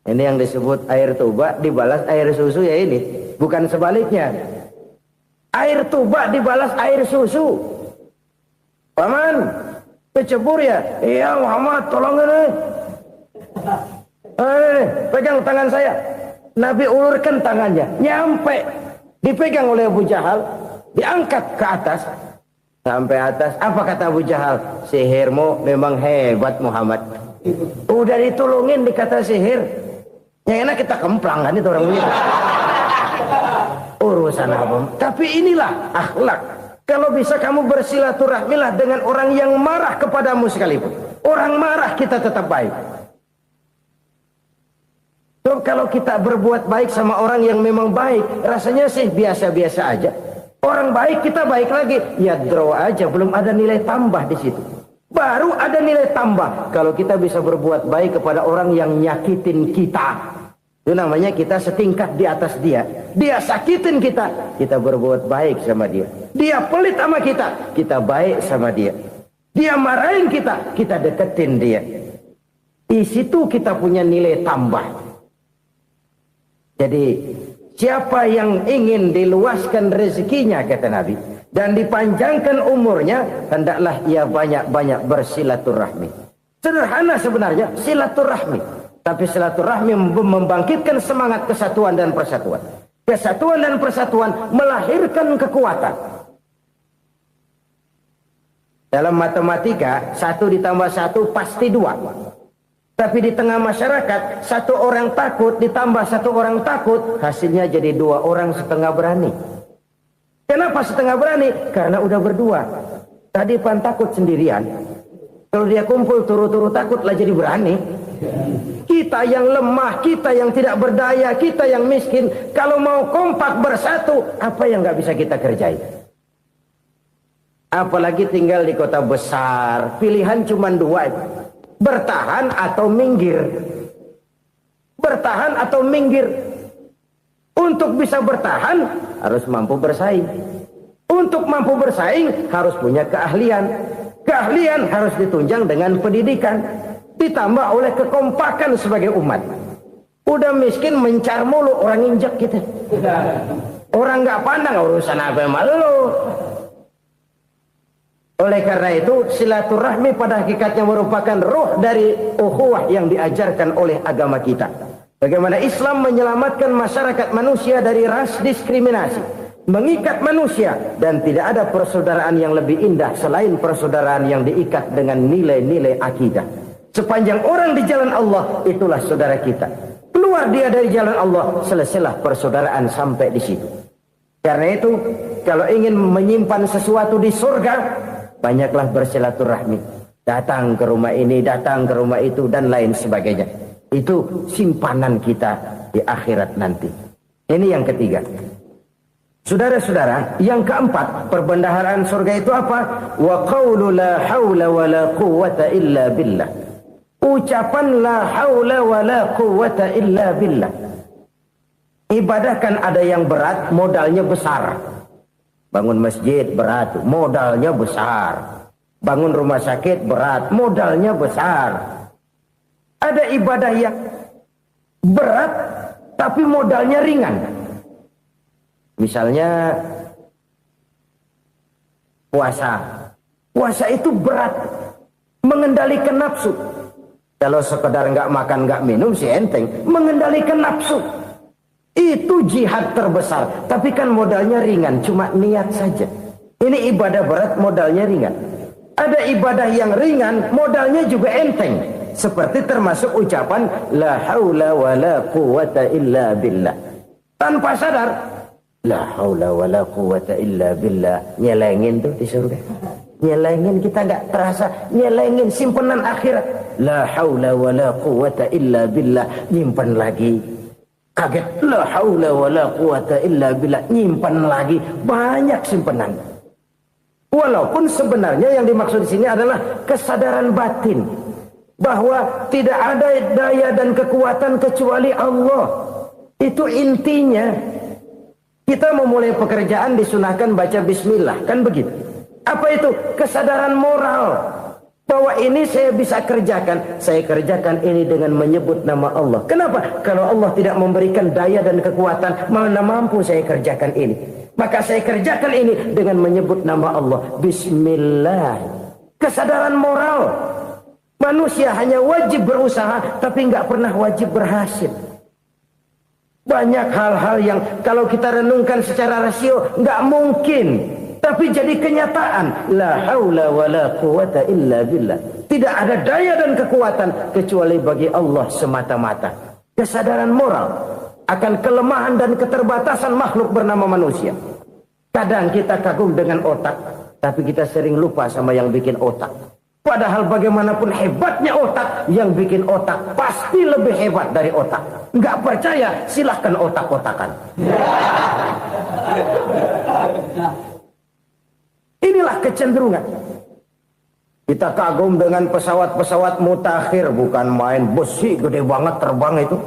Ini yang disebut air tuba dibalas air susu ya ini. Bukan sebaliknya. Air tuba dibalas air susu. Paman, kecebur ya? Iya Muhammad, tolong ini. Pegang tangan saya. Nabi ulurkan tangannya. Nyampe. Dipegang oleh Abu Jahal. Diangkat ke atas. Sampai atas. Apa kata Abu Jahal? Sihirmu memang hebat Muhammad. Udah ditolongin dikata sihir. Yang enak kita kemplang kan itu orang begitu. Urusan apa? Tapi inilah akhlak. Kalau bisa kamu bersilaturahmilah dengan orang yang marah kepadamu sekalipun. Orang marah kita tetap baik. So, kalau kita berbuat baik sama orang yang memang baik, rasanya sih biasa-biasa aja. Orang baik kita baik lagi, ya draw aja, belum ada nilai tambah di situ. Baru ada nilai tambah kalau kita bisa berbuat baik kepada orang yang nyakitin kita. Itu namanya kita setingkat di atas dia. Dia sakitin kita, kita berbuat baik sama dia. Dia pelit sama kita, kita baik sama dia. Dia marahin kita, kita deketin dia. Di situ kita punya nilai tambah. Jadi siapa yang ingin diluaskan rezekinya kata Nabi dan dipanjangkan umurnya, hendaklah ia banyak-banyak bersilaturahmi. Sederhana sebenarnya silaturahmi. Tapi silaturahmi membangkitkan semangat kesatuan dan persatuan. Kesatuan dan persatuan melahirkan kekuatan. Dalam matematika, 1 ditambah 1 pasti 2. Tapi di tengah masyarakat, 1 orang takut ditambah 1 orang takut, hasilnya jadi 2 orang setengah berani. Kenapa setengah berani? Karena udah berdua. Tadi pan takut sendirian. Kalau dia kumpul turu-turu takutlah jadi berani. Kita yang lemah, kita yang tidak berdaya, kita yang miskin, kalau mau kompak bersatu, apa yang nggak bisa kita kerjain? Apalagi tinggal di kota besar, pilihan cuma 2, bertahan atau minggir. Bertahan atau minggir. Untuk bisa bertahan harus mampu bersaing. Untuk mampu bersaing harus punya keahlian. Keahlian harus ditunjang dengan pendidikan. Ditambah oleh kekompakan sebagai umat. Udah miskin mencar mulu, orang injek kita. Orang nggak pandang urusan apa malu. Oleh karena itu silaturahmi pada hakikatnya merupakan ruh dari ukhuwah yang diajarkan oleh agama kita. Bagaimana Islam menyelamatkan masyarakat manusia dari ras diskriminasi, mengikat manusia, dan tidak ada persaudaraan yang lebih indah selain persaudaraan yang diikat dengan nilai-nilai akidah. Sepanjang orang di jalan Allah, itulah saudara kita. Keluar dia dari jalan Allah, selesailah persaudaraan sampai di situ. Karena itu, kalau ingin menyimpan sesuatu di surga, banyaklah bersilaturahmi. Datang ke rumah ini, datang ke rumah itu, dan lain sebagainya. Itu simpanan kita di akhirat nanti. Ini yang ketiga. Saudara-saudara, yang keempat, perbendaharaan surga itu apa? Wa qawlu la hawla wa la quwwata illa billah. Ucapan la haula wa la quwwata illa billah. Ibadah kan ada yang berat, modalnya besar. Bangun masjid berat, modalnya besar. Bangun rumah sakit berat, modalnya besar. Ada ibadah yang berat, tapi modalnya ringan. Misalnya puasa. Puasa itu berat, mengendalikan nafsu. Kalau sekedar nggak makan nggak minum sih enteng, mengendalikan nafsu itu jihad terbesar. Tapi kan modalnya ringan, cuma niat saja. Ini ibadah berat, modalnya ringan. Ada ibadah yang ringan, modalnya juga enteng. Seperti termasuk ucapan la haula wa la quwwata illa billah. Tanpa sadar, la haula wa la quwwata illa billah, nyelengin tuh di surga. Nyelengin, kita nggak terasa, nyelengin simpenan akhirat. La haula wa la quwwata illa billah, nyimpan lagi. Kaget, la haula wa la quwwata illa billah, nyimpan lagi. Banyak simpenan. Walaupun sebenarnya yang dimaksud di sini adalah kesadaran batin bahwa tidak ada daya dan kekuatan kecuali Allah. Itu intinya. Kita memulai pekerjaan disunahkan baca bismillah, kan begitu. Apa itu? Kesadaran moral. Bahwa ini saya bisa kerjakan. Saya kerjakan ini dengan menyebut nama Allah. Kenapa? Kalau Allah tidak memberikan daya dan kekuatan, mana mampu saya kerjakan ini. Maka saya kerjakan ini dengan menyebut nama Allah. Bismillah. Kesadaran moral. Manusia hanya wajib berusaha, tapi nggak pernah wajib berhasil. Banyak hal-hal yang kalau kita renungkan secara rasio nggak mungkin. Tapi jadi kenyataan. La haula wa la quwata illa billah. Tidak ada daya dan kekuatan kecuali bagi Allah semata-mata. Kesadaran moral akan kelemahan dan keterbatasan makhluk bernama manusia. Kadang kita kagum dengan otak, tapi kita sering lupa sama yang bikin otak. Padahal bagaimanapun hebatnya otak, yang bikin otak pasti lebih hebat dari otak. Nggak percaya, silahkan otak-otakan. Inilah kecenderungan. Kita kagum dengan pesawat-pesawat mutakhir, bukan main, besi gede banget terbang itu.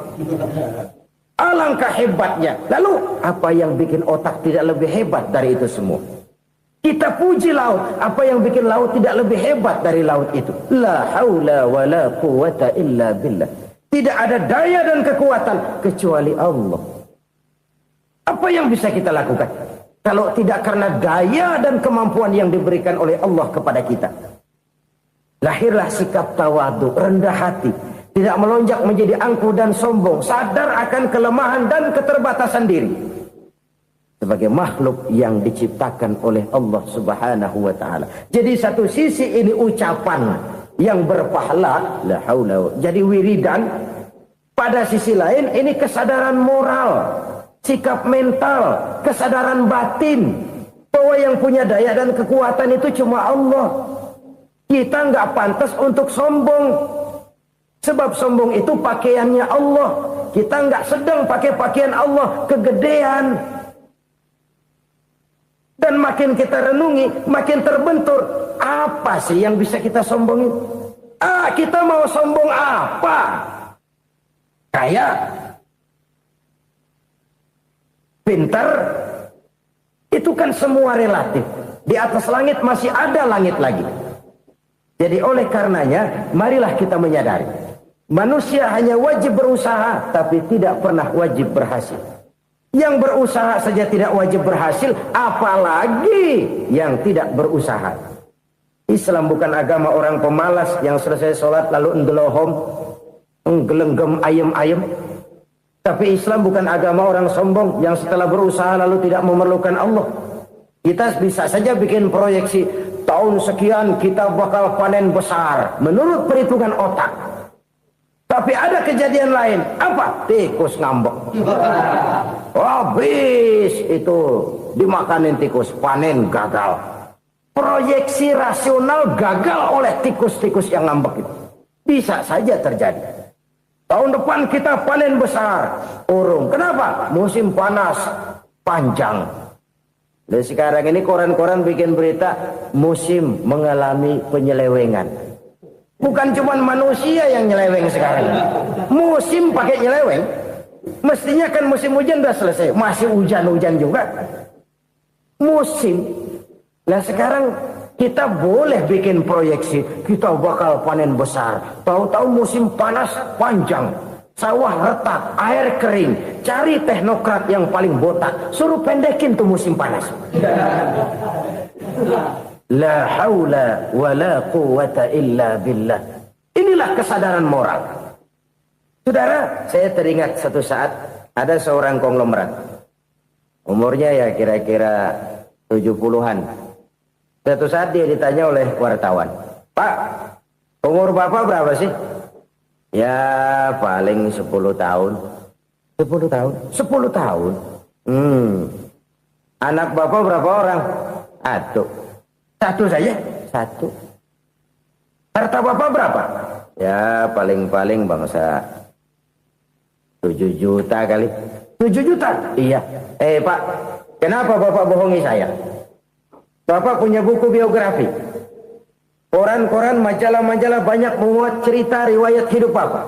Alangkah hebatnya. Lalu apa yang bikin otak tidak lebih hebat dari itu semua? Kita puji laut, apa yang bikin laut tidak lebih hebat dari laut itu? La haula wa la quwata illa billah. Tidak ada daya dan kekuatan kecuali Allah. Apa yang bisa kita lakukan? Kalau tidak karena daya dan kemampuan yang diberikan oleh Allah kepada kita. Lahirlah sikap tawadu, rendah hati. Tidak melonjak menjadi angkuh dan sombong. Sadar akan kelemahan dan keterbatasan diri. Sebagai makhluk yang diciptakan oleh Allah subhanahu wa ta'ala. Jadi satu sisi ini ucapan yang berpahala. La haula. Jadi wiridan. Pada sisi lain ini kesadaran moral. Sikap mental, kesadaran batin bahwa yang punya daya dan kekuatan itu cuma Allah. Kita nggak pantas untuk sombong, sebab sombong itu pakaiannya Allah. Kita nggak sedang pakai pakaian Allah, kegedean. Dan makin kita renungi, makin terbentur. Apa sih yang bisa kita sombongin? Kita mau sombong apa? Kaya, pintar, itu kan semua relatif. Di atas langit masih ada langit lagi. Jadi oleh karenanya, marilah kita menyadari. Manusia hanya wajib berusaha, tapi tidak pernah wajib berhasil. Yang berusaha saja tidak wajib berhasil, apalagi yang tidak berusaha. Islam bukan agama orang pemalas yang selesai sholat lalu endelohom, nggelenggem ayem-ayem. Tapi Islam bukan agama orang sombong yang setelah berusaha lalu tidak memerlukan Allah. Kita bisa saja bikin proyeksi tahun sekian kita bakal panen besar menurut perhitungan otak. Tapi ada kejadian lain. Apa? Tikus ngambek. Habis itu dimakanin tikus, panen gagal. Proyeksi rasional gagal oleh tikus-tikus yang ngambek itu. Bisa saja terjadi. Tahun depan kita panen besar. Urung. Kenapa? Musim panas panjang. Dan sekarang ini koran-koran bikin berita musim mengalami penyelewengan. Bukan cuma manusia yang nyeleweng sekarang. Musim pakai nyeleweng. Mestinya kan musim hujan udah selesai. Masih hujan-hujan juga. Musim. Nah sekarang kita boleh bikin proyeksi. Kita bakal panen besar. Tahu-tahu musim panas panjang. Sawah retak, air kering. Cari teknokrat yang paling botak. Suruh pendekin tuh musim panas. La haula wa la quwata illa billah. Inilah kesadaran moral. Saudara, saya teringat satu saat ada seorang konglomerat. Umurnya ya kira-kira 70-an. Satu saat dia ditanya oleh wartawan, "Pak, umur Bapak berapa sih?" "Ya paling 10 tahun." 10 tahun? 10 tahun? Anak Bapak berapa orang? Satu saja? Satu. Harta Bapak berapa? Ya paling-paling bangsa 7 juta kali. 7 juta? Iya. Pak, kenapa Bapak bohongi saya? Bapak punya buku biografi. Koran-koran, majalah-majalah banyak memuat cerita riwayat hidup Bapak.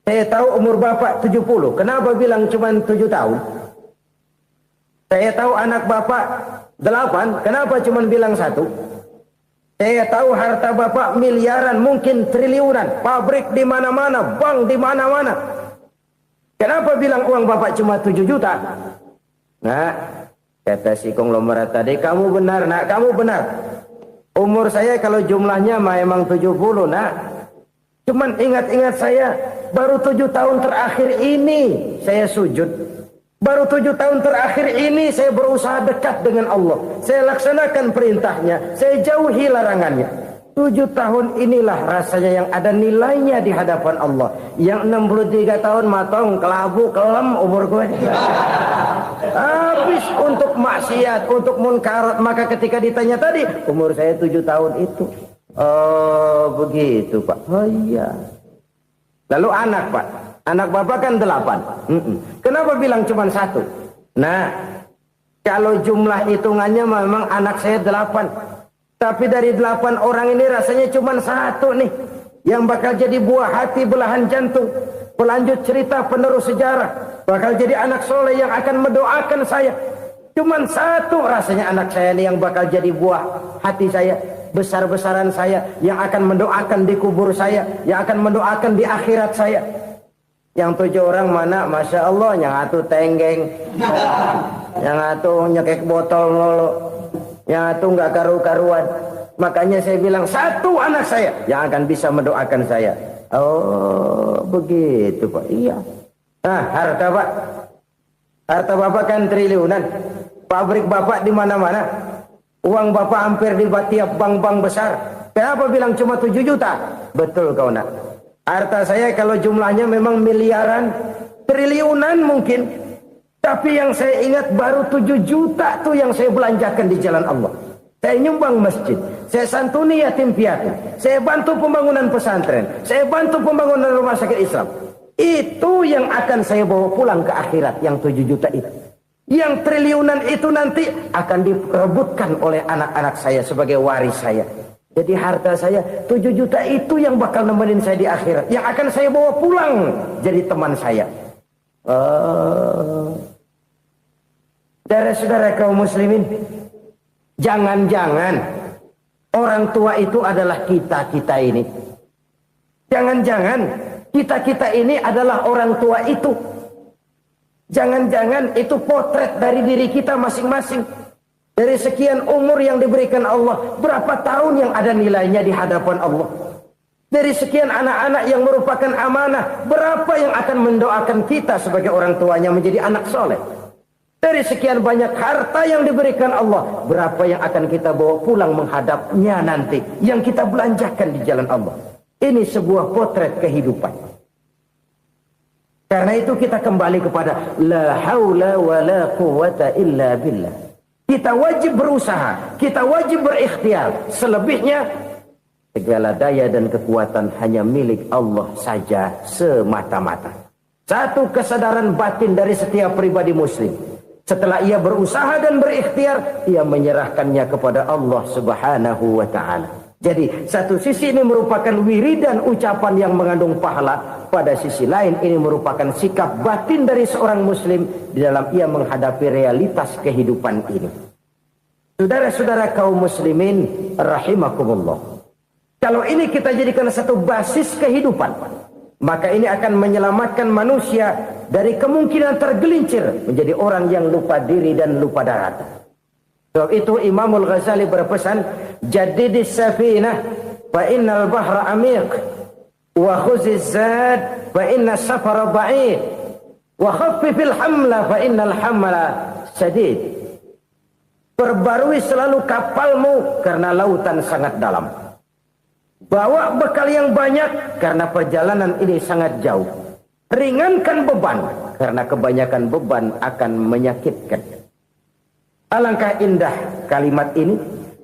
Saya tahu umur Bapak 70. Kenapa bilang cuma 7 tahun? Saya tahu anak Bapak 8. Kenapa cuma bilang 1? Saya tahu harta bapak miliaran, mungkin triliunan, pabrik di mana-mana, bank di mana-mana. Kenapa bilang uang bapak cuma 7 juta? Nah, kata si konglomerat tadi, kamu benar nak, kamu benar. Umur saya kalau jumlahnya memang 70 nak. Cuman ingat-ingat saya, baru 7 tahun terakhir ini saya sujud. Baru 7 tahun terakhir ini saya berusaha dekat dengan Allah. Saya laksanakan perintahnya, saya jauhi larangannya. 7 tahun inilah rasanya yang ada nilainya di hadapan Allah. Yang 63 tahun matong, kelabu, kelem umur gue. Habis untuk maksiat, untuk munkarat. Maka ketika ditanya tadi, umur saya 7 tahun itu. Oh begitu Pak. Oh iya. Lalu anak Pak. Anak bapak kan 8. Kenapa bilang cuma 1? Nah, kalau jumlah hitungannya memang anak saya 8. Tapi dari 8 orang ini rasanya cuma 1 nih. Yang bakal jadi buah hati, belahan jantung. Pelanjut cerita, penerus sejarah. Bakal jadi anak soleh yang akan mendoakan saya. Cuma 1 rasanya anak saya ini yang bakal jadi buah hati saya. Besar-besaran saya. Yang akan mendoakan di kubur saya. Yang akan mendoakan di akhirat saya. Yang 7 orang mana, Masya Allah, yang satu tenggeng, yang satu nyekek botol mulu, yang satu nggak karu-karuan. Makanya saya bilang 1 anak saya yang akan bisa mendoakan saya. Oh begitu Pak. Iya. Nah harta Pak, harta bapak kan triliunan, pabrik bapak di mana-mana, uang bapak hampir di tiap bank-bank besar. Kenapa bilang cuma 7 juta? Betul kau nak. Harta saya kalau jumlahnya memang miliaran, triliunan mungkin. Tapi yang saya ingat baru 7 juta tuh yang saya belanjakan di jalan Allah. Saya nyumbang masjid, saya santuni yatim piatu, saya bantu pembangunan pesantren, saya bantu pembangunan rumah sakit Islam. Itu yang akan saya bawa pulang ke akhirat, yang 7 juta itu. Yang triliunan itu nanti akan diperebutkan oleh anak-anak saya sebagai waris saya. Jadi harta saya 7 juta itu yang bakal nemenin saya di akhirat. Yang akan saya bawa pulang jadi teman saya. Saudara-saudara kaum muslimin, jangan-jangan orang tua itu adalah kita-kita ini. Jangan-jangan kita-kita ini adalah orang tua itu. Jangan-jangan itu potret dari diri kita masing-masing. Dari sekian umur yang diberikan Allah, berapa tahun yang ada nilainya di hadapan Allah? Dari sekian anak-anak yang merupakan amanah, berapa yang akan mendoakan kita sebagai orang tuanya menjadi anak soleh? Dari sekian banyak harta yang diberikan Allah, berapa yang akan kita bawa pulang menghadapnya nanti, yang kita belanjakan di jalan Allah? Ini sebuah potret kehidupan. Karena itu kita kembali kepada la haula wa la quwwata illa billah. Kita wajib berusaha, kita wajib berikhtiar. Selebihnya, segala daya dan kekuatan hanya milik Allah saja semata-mata. Satu kesadaran batin dari setiap pribadi muslim. Setelah ia berusaha dan berikhtiar, ia menyerahkannya kepada Allah Subhanahu wa ta'ala. Jadi, satu sisi ini merupakan wiridan ucapan yang mengandung pahala. Pada sisi lain, ini merupakan sikap batin dari seorang muslim di dalam ia menghadapi realitas kehidupan ini. Saudara-saudara kaum muslimin, rahimakumullah. Kalau ini kita jadikan satu basis kehidupan, maka ini akan menyelamatkan manusia dari kemungkinan tergelincir menjadi orang yang lupa diri dan lupa darat. Sebab itu Imamul Ghazali berpesan, Jadidis safinah fa innal bahra amiq. Wa khuziz zad fa inna safara ba'id wa khaffifil hamla fa innal hamla sadid. Perbarui selalu kapalmu karena lautan sangat dalam. Bawa bekal yang banyak karena perjalanan ini sangat jauh. Ringankan beban karena kebanyakan beban akan menyakitkan. Alangkah indah kalimat ini,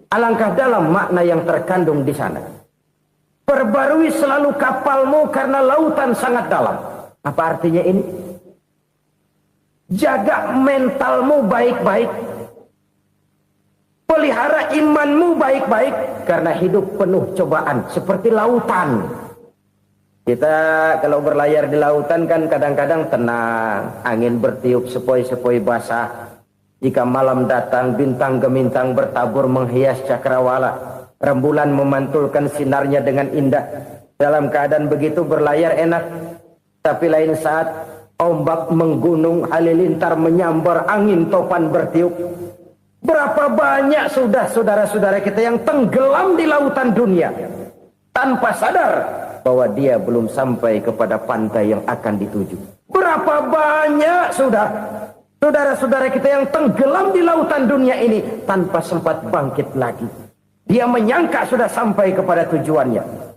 alangkah dalam makna yang terkandung di sana. Perbarui selalu kapalmu karena lautan sangat dalam. Apa artinya ini? Jaga mentalmu baik-baik. Pelihara imanmu baik-baik. Karena hidup penuh cobaan. Seperti lautan. Kita kalau berlayar di lautan kan kadang-kadang tenang. Angin bertiup sepoi-sepoi basah. Jika malam datang bintang gemintang bertabur menghias cakrawala. Rembulan memantulkan sinarnya dengan indah. Dalam keadaan begitu berlayar enak. Tapi lain saat ombak menggunung, halilintar menyambar, angin topan bertiup. Berapa banyak sudah saudara-saudara kita yang tenggelam di lautan dunia tanpa sadar bahwa dia belum sampai kepada pantai yang akan dituju. Berapa banyak sudah saudara-saudara kita yang tenggelam di lautan dunia ini tanpa sempat bangkit lagi. Dia menyangka sudah sampai kepada tujuannya.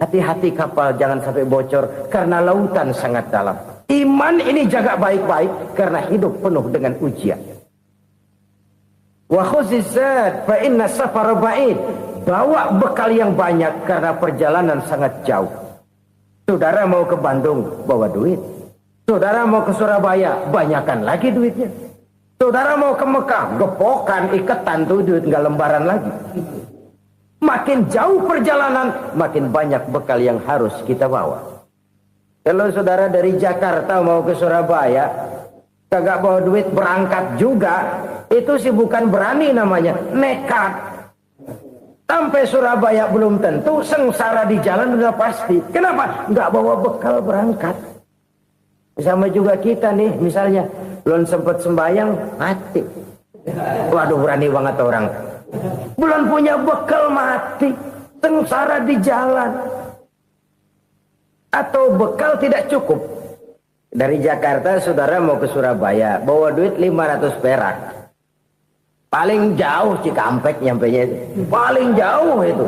Hati-hati kapal jangan sampai bocor karena lautan sangat dalam. Iman ini jaga baik-baik karena hidup penuh dengan ujian. Wa khuzizat fa inna safara ba'id. Bawa bekal yang banyak karena perjalanan sangat jauh. Saudara mau ke Bandung, bawa duit. Saudara mau ke Surabaya, banyakan lagi duitnya. Saudara mau ke Mekah, gepokan, iketan tuh duit nggak lembaran lagi. Makin jauh perjalanan, makin banyak bekal yang harus kita bawa. Kalau saudara dari Jakarta mau ke Surabaya, kagak bawa duit berangkat juga, itu sih bukan berani namanya, nekat. Sampai Surabaya belum tentu, sengsara di jalan udah pasti. Kenapa? Nggak bawa bekal berangkat. Sama juga kita nih, misalnya belum sempat sembahyang, mati. Waduh, berani banget orang. Belum punya bekal, mati. Sengsara di jalan. Atau bekal tidak cukup. Dari Jakarta saudara mau ke Surabaya, bawa duit 500 perak. Paling jauh Cikampek nyampenya itu. Paling jauh itu.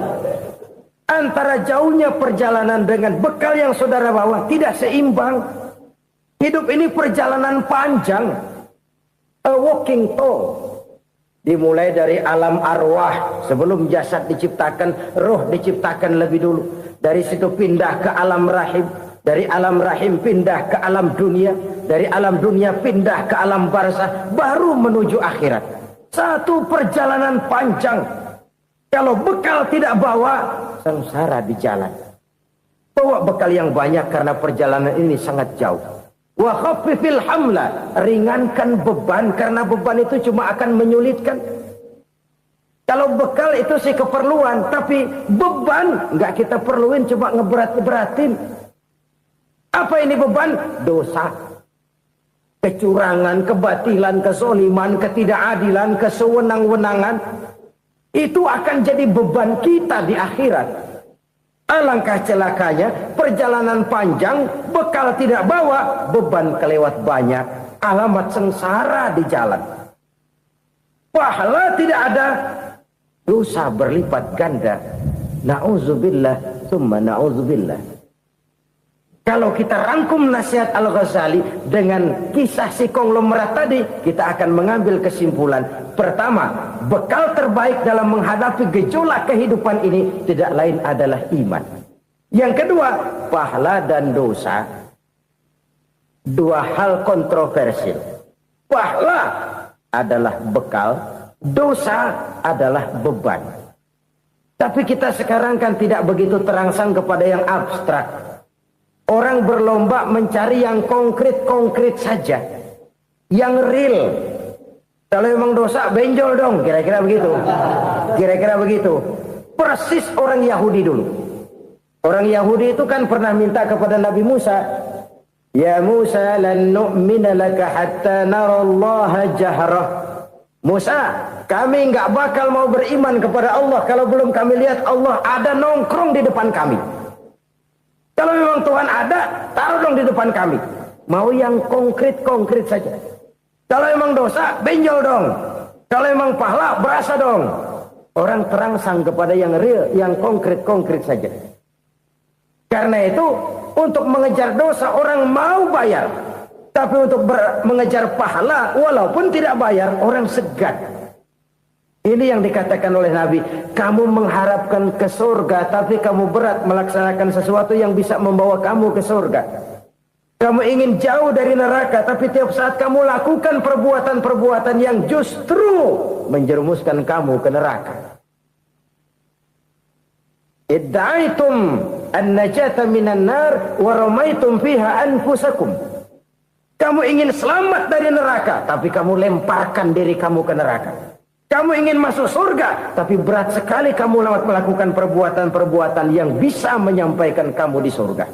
Antara jauhnya perjalanan dengan bekal yang saudara bawa tidak seimbang. Hidup ini perjalanan panjang. A walking tour. Dimulai dari alam arwah. Sebelum jasad diciptakan, roh diciptakan lebih dulu. Dari situ pindah ke alam rahim. Dari alam rahim pindah ke alam dunia. Dari alam dunia pindah ke alam barzah. Baru menuju akhirat. Satu perjalanan panjang. Kalau bekal tidak bawa, sengsara di jalan. Bawa bekal yang banyak karena perjalanan ini sangat jauh. Wa khaffifil hamla, ringankan beban karena beban itu cuma akan menyulitkan. Kalau bekal itu sih keperluan, tapi beban nggak kita perluin, cuma ngeberat-beratin. Apa ini beban? Dosa. Kecurangan, kebatilan, kezoliman, ketidakadilan, kesewenang-wenangan. Itu akan jadi beban kita di akhirat. Alangkah celakanya, perjalanan panjang, bekal tidak bawa, beban kelewat banyak. Alamat sengsara di jalan. Pahala tidak ada, dosa berlipat ganda. Na'udzubillah, summa na'udzubillah. Kalau kita rangkum nasihat Al-Ghazali dengan kisah si konglomerat tadi, kita akan mengambil kesimpulan. Pertama, bekal terbaik dalam menghadapi gejolak kehidupan ini tidak lain adalah iman. Yang kedua, pahala dan dosa. Dua hal kontroversial. Pahala adalah bekal, dosa adalah beban. Tapi kita sekarang kan tidak begitu terangsang kepada yang abstrak. Orang berlomba mencari yang konkret-konkret saja. Yang real. Kalau memang dosa, benjol dong. Kira-kira begitu. Kira-kira begitu. Persis orang Yahudi dulu. Orang Yahudi itu kan pernah minta kepada Nabi Musa. Ya Musa, lan nu'mina laka hatta narallaha jahrah. Musa, kami nggak bakal mau beriman kepada Allah kalau belum kami lihat Allah ada nongkrong di depan kami. Kalau memang Tuhan ada, taruh dong di depan kami. Mau yang konkret-konkret saja. Kalau memang dosa, benjol dong. Kalau memang pahala, berasa dong. Orang terangsang kepada yang real, yang konkret-konkret saja. Karena itu, untuk mengejar dosa, orang mau bayar. Tapi untuk mengejar pahala, walaupun tidak bayar, orang segan. Ini yang dikatakan oleh Nabi, kamu mengharapkan ke surga, tapi kamu berat melaksanakan sesuatu yang bisa membawa kamu ke surga. Kamu ingin jauh dari neraka, tapi tiap saat kamu lakukan perbuatan-perbuatan yang justru menjerumuskan kamu ke neraka. Idda'aitum an-najata minan nar wa ramaitum fiha anfusakum. Kamu ingin selamat dari neraka, tapi kamu lemparkan diri kamu ke neraka. Kamu ingin masuk surga, tapi berat sekali kamu melakukan perbuatan-perbuatan yang bisa menyampaikan kamu di surga.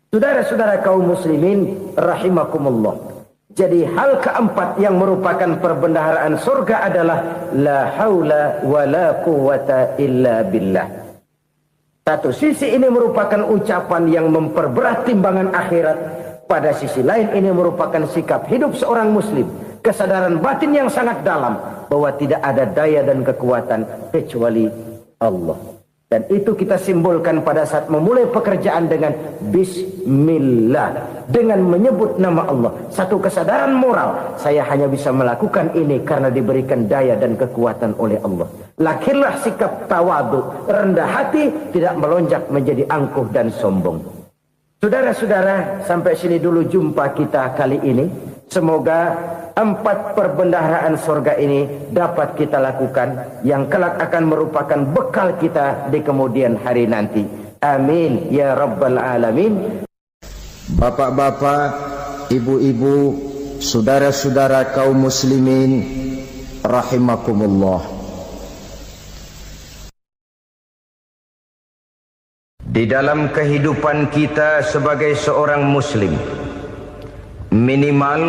Saudara-saudara kaum muslimin rahimakumullah. Jadi hal keempat yang merupakan perbendaharaan surga adalah la haula wa la quwwata illa billah. Satu sisi ini merupakan ucapan yang memperberat timbangan akhirat. Pada sisi lain ini merupakan sikap hidup seorang muslim. Kesadaran batin yang sangat dalam bahwa tidak ada daya dan kekuatan kecuali Allah. Dan itu kita simbolkan pada saat memulai pekerjaan dengan Bismillah, dengan menyebut nama Allah. Satu kesadaran moral, saya hanya bisa melakukan ini karena diberikan daya dan kekuatan oleh Allah. Lahirlah sikap tawadu, rendah hati, tidak melonjak menjadi angkuh dan sombong. Saudara-saudara, sampai sini dulu jumpa kita kali ini. Semoga 4 perbendaharaan surga ini dapat kita lakukan, yang kelak akan merupakan bekal kita di kemudian hari nanti. Amin ya rabbal alamin. Bapak-bapak, ibu-ibu, saudara-saudara kaum muslimin rahimakumullah. Di dalam kehidupan kita sebagai seorang muslim, minimal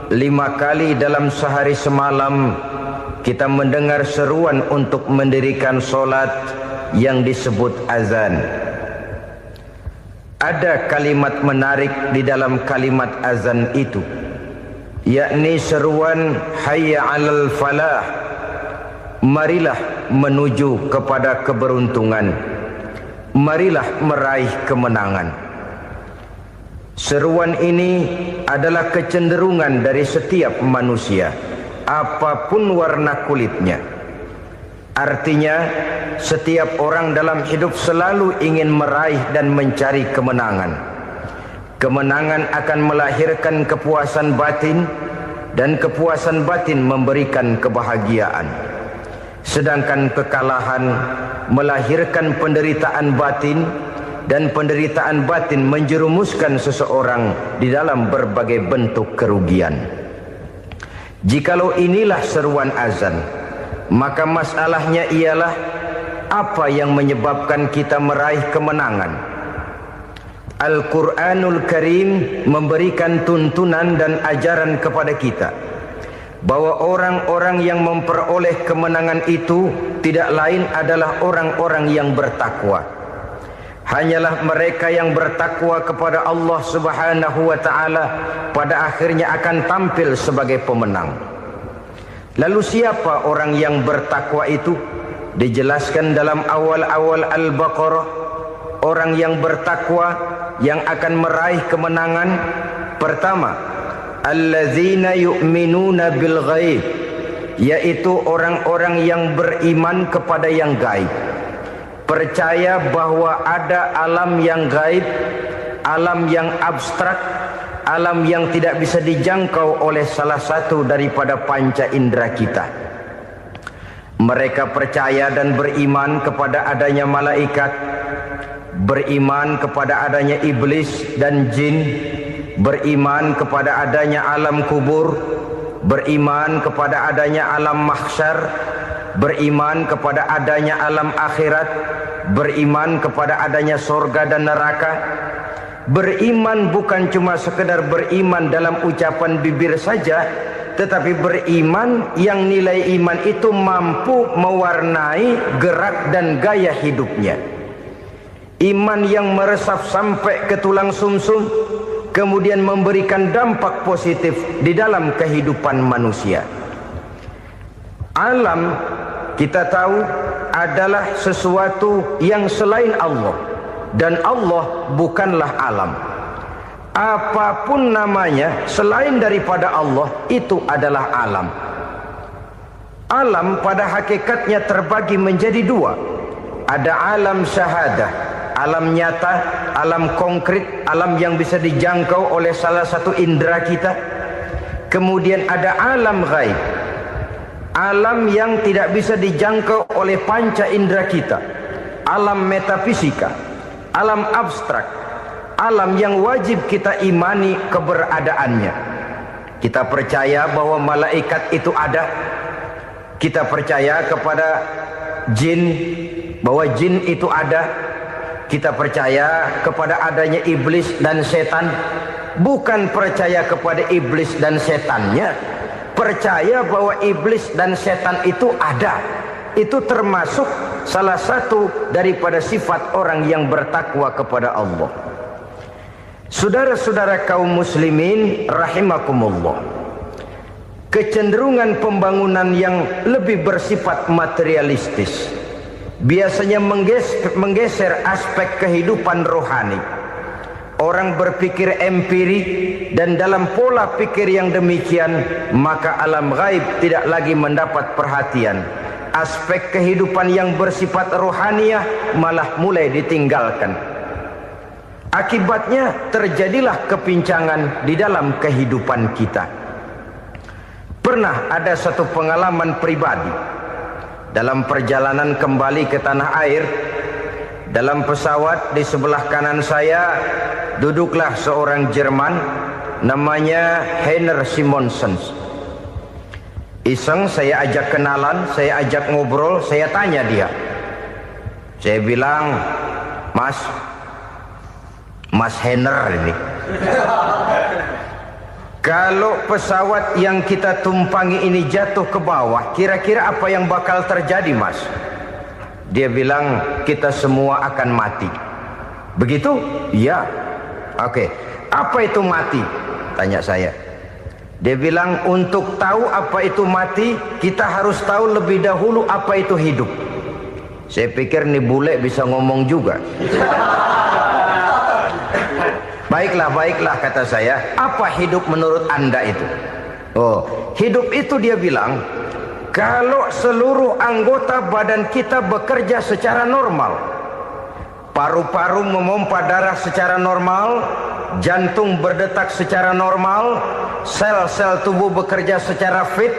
5 kali dalam sehari semalam kita mendengar seruan untuk mendirikan solat yang disebut azan. Ada kalimat menarik di dalam kalimat azan itu, yakni seruan hayya 'alal falah, marilah menuju kepada keberuntungan, marilah meraih kemenangan. Seruan ini adalah kecenderungan dari setiap manusia, apapun warna kulitnya. Artinya, setiap orang dalam hidup selalu ingin meraih dan mencari kemenangan. Kemenangan akan melahirkan kepuasan batin, dan kepuasan batin memberikan kebahagiaan. Sedangkan kekalahan melahirkan penderitaan batin, dan penderitaan batin menjerumuskan seseorang di dalam berbagai bentuk kerugian. Jikalau inilah seruan azan, maka masalahnya ialah apa yang menyebabkan kita meraih kemenangan. Al-Quranul Karim memberikan tuntunan dan ajaran kepada kita bahwa orang-orang yang memperoleh kemenangan itu tidak lain adalah orang-orang yang bertakwa. Hanyalah mereka yang bertakwa kepada Allah Subhanahu wa ta'ala pada akhirnya akan tampil sebagai pemenang. Lalu siapa orang yang bertakwa itu? Dijelaskan dalam awal-awal Al-Baqarah, orang yang bertakwa yang akan meraih kemenangan. Pertama, alladzina yu'minuna bil ghaib, yaitu orang-orang yang beriman kepada yang gaib. Percaya bahwa ada alam yang gaib, alam yang abstrak, alam yang tidak bisa dijangkau oleh salah satu daripada panca indera kita. Mereka percaya dan beriman kepada adanya malaikat, beriman kepada adanya iblis dan jin, beriman kepada adanya alam kubur, beriman kepada adanya alam mahsyar, beriman kepada adanya alam akhirat, beriman kepada adanya surga dan neraka. Beriman bukan cuma sekedar beriman dalam ucapan bibir saja, tetapi beriman yang nilai iman itu mampu mewarnai gerak dan gaya hidupnya. Iman yang meresap sampai ke tulang sumsum, kemudian memberikan dampak positif di dalam kehidupan manusia. Alam, kita tahu, adalah sesuatu yang selain Allah, dan Allah bukanlah alam. Apapun namanya selain daripada Allah, itu adalah alam. Alam pada hakikatnya terbagi menjadi 2. Ada alam syahadah, alam nyata, alam konkret, alam yang bisa dijangkau oleh salah satu indera kita. Kemudian ada alam ghaib, alam yang tidak bisa dijangkau oleh panca indera kita, alam metafisika, alam abstrak, alam yang wajib kita imani keberadaannya. Kita percaya bahwa malaikat itu ada, Kita percaya kepada jin, bahwa jin itu ada. Kita percaya kepada adanya iblis dan setan. Bukan percaya kepada iblis dan setannya, percaya bahwa iblis dan setan itu ada. Itu termasuk salah satu daripada sifat orang yang bertakwa kepada Allah. Saudara-saudara kaum muslimin rahimakumullah, kecenderungan pembangunan yang lebih bersifat materialistis biasanya menggeser aspek kehidupan rohani. Orang berpikir empiri, dan dalam pola pikir yang demikian maka alam gaib tidak lagi mendapat perhatian. Aspek kehidupan yang bersifat rohaniah malah mulai ditinggalkan. Akibatnya terjadilah kepincangan di dalam kehidupan kita. Pernah ada satu pengalaman pribadi dalam perjalanan kembali ke tanah air. Dalam pesawat di sebelah kanan saya duduklah seorang Jerman namanya Heiner Simonsen. Iseng saya ajak kenalan, saya ajak ngobrol, saya tanya dia. Saya bilang, Mas Heiner ini, kalau pesawat yang kita tumpangi ini jatuh ke bawah, kira-kira apa yang bakal terjadi, Mas? Dia bilang, kita semua akan mati. Begitu? Iya. Oke. Apa itu mati? Tanya saya. Dia bilang, untuk tahu apa itu mati, kita harus tahu lebih dahulu apa itu hidup. Saya pikir nih bule bisa ngomong juga. Baiklah kata saya. Apa hidup menurut Anda itu? Oh, hidup itu dia bilang, kalau seluruh anggota badan kita bekerja secara normal, paru-paru memompa darah secara normal, jantung berdetak secara normal, sel-sel tubuh bekerja secara fit,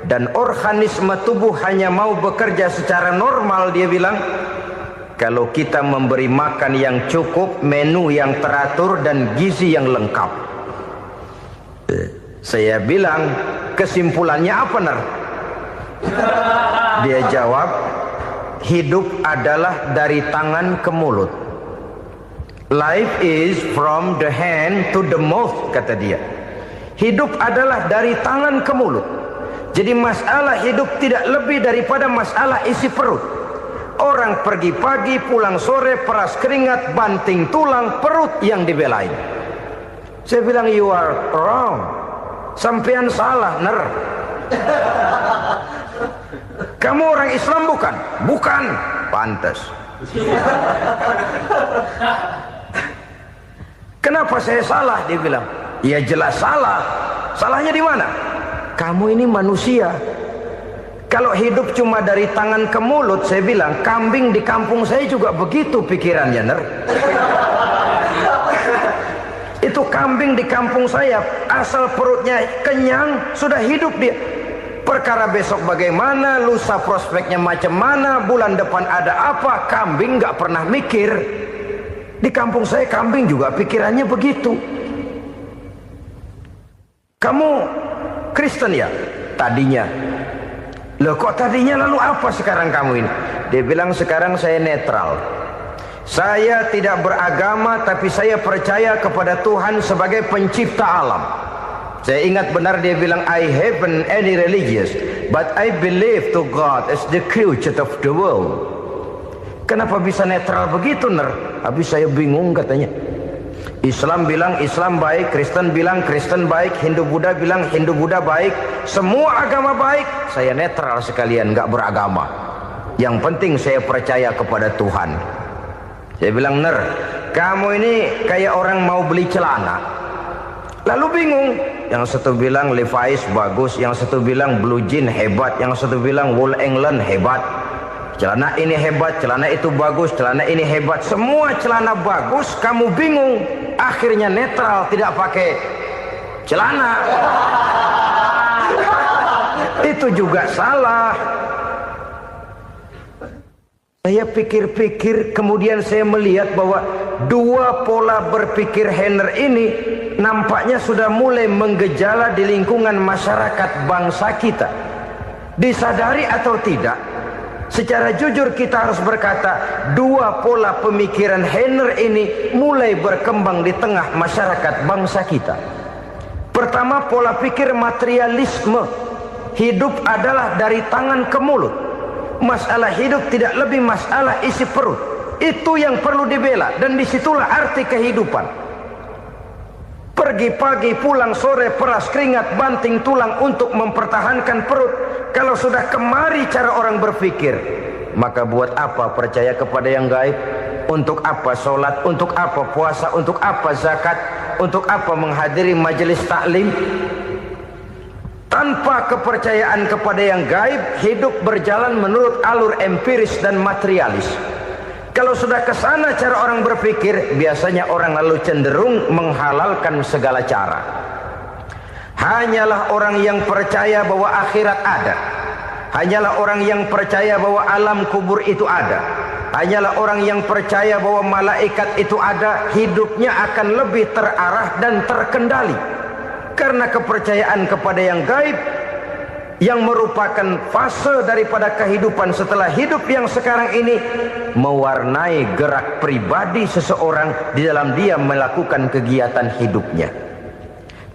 dan organisme tubuh hanya mau bekerja secara normal, dia bilang, kalau kita memberi makan yang cukup, menu yang teratur, dan gizi yang lengkap. Saya bilang, kesimpulannya apa, Ner? Dia jawab, hidup adalah dari tangan ke mulut. Life is from the hand to the mouth, kata dia. Hidup adalah dari tangan ke mulut. Jadi masalah hidup tidak lebih daripada masalah isi perut. Orang pergi pagi, pulang sore, peras keringat, banting tulang, perut yang dibelain. Saya bilang, you are wrong. Sampean salah, Ner. Kamu orang Islam bukan? Bukan. Pantas. Kenapa saya salah? Dia bilang, ya jelas salah. Salahnya di mana? Kamu ini manusia. Kalau hidup cuma dari tangan ke mulut, saya bilang, kambing di kampung saya juga begitu pikirannya, Ner. Itu kambing di kampung saya, asal perutnya kenyang, sudah hidup dia. Perkara besok bagaimana, lusa prospeknya macam mana, bulan depan ada apa, kambing nggak pernah mikir. Di kampung saya kambing juga pikirannya begitu. Kamu Kristen ya? Tadinya. Loh kok tadinya, lalu apa sekarang kamu ini? Dia bilang, sekarang saya netral. Saya tidak beragama, tapi saya percaya kepada Tuhan sebagai pencipta alam. Saya ingat benar dia bilang, I haven't any religious, but I believe to God as the creator of the world. Kenapa bisa netral begitu, Ner? Habis saya bingung katanya. Islam bilang Islam baik, Kristen bilang Kristen baik, Hindu Buddha bilang Hindu Buddha baik, semua agama baik. Saya netral sekalian, nggak beragama. Yang penting saya percaya kepada Tuhan. Saya bilang, Ner, kamu ini kayak orang mau beli celana, lalu bingung. Yang satu bilang Levi's bagus, yang satu bilang Blue Jean hebat, yang satu bilang Wool England hebat. Celana ini hebat, celana itu bagus, celana ini hebat. Semua celana bagus, kamu bingung. Akhirnya netral, tidak pakai celana. Itu juga salah. Saya pikir-pikir, kemudian saya melihat bahwa dua pola berpikir Heiner ini nampaknya sudah mulai menggejala di lingkungan masyarakat bangsa kita. Disadari atau tidak, secara jujur kita harus berkata, dua pola pemikiran Henner ini mulai berkembang di tengah masyarakat bangsa kita. Pertama, pola pikir materialisme. Hidup adalah dari tangan ke mulut. Masalah hidup tidak lebih masalah isi perut. Itu yang perlu dibela, dan disitulah arti kehidupan. Pergi pagi, pulang sore, peras keringat, banting tulang untuk mempertahankan perut. Kalau sudah kemari cara orang berpikir, maka buat apa percaya kepada yang gaib? Untuk apa sholat? Untuk apa puasa? Untuk apa zakat? Untuk apa menghadiri majelis taklim? Tanpa kepercayaan kepada yang gaib, hidup berjalan menurut alur empiris dan materialis. Kalau sudah ke sana cara orang berpikir, biasanya orang lalu cenderung menghalalkan segala cara. Hanyalah orang yang percaya bahwa akhirat ada. Hanyalah orang yang percaya bahwa alam kubur itu ada. Hanyalah orang yang percaya bahwa malaikat itu ada, hidupnya akan lebih terarah dan terkendali. Karena kepercayaan kepada yang gaib, yang merupakan fase daripada kehidupan setelah hidup yang sekarang ini, mewarnai gerak pribadi seseorang di dalam dia melakukan kegiatan hidupnya.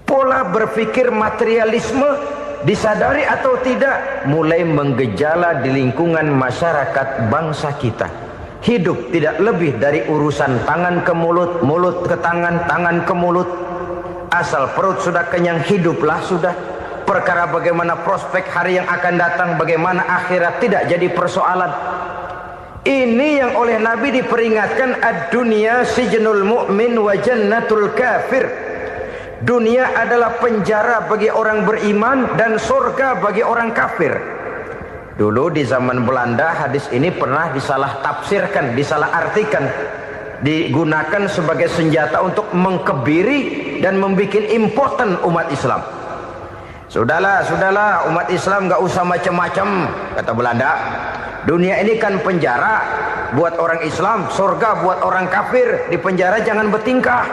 Pola berpikir materialisme, disadari atau tidak, mulai menggejala di lingkungan masyarakat bangsa kita. Hidup tidak lebih dari urusan tangan ke mulut, mulut ke tangan, tangan ke mulut. Asal perut sudah kenyang, hiduplah sudah. Perkara bagaimana prospek hari yang akan datang, bagaimana akhirat, tidak jadi persoalan. Ini yang oleh Nabi diperingatkan, ad-dunya sijnul mu'min wa jannatul kafir. Dunia adalah penjara bagi orang beriman dan surga bagi orang kafir. Dulu di zaman Belanda hadis ini pernah disalah tafsirkan, disalah artikan, digunakan sebagai senjata untuk mengkebiri dan membuat impoten umat Islam. Sudahlah, umat Islam gak usah macam-macam, kata Belanda. Dunia ini kan penjara buat orang Islam, surga buat orang kafir. Di penjara jangan bertingkah.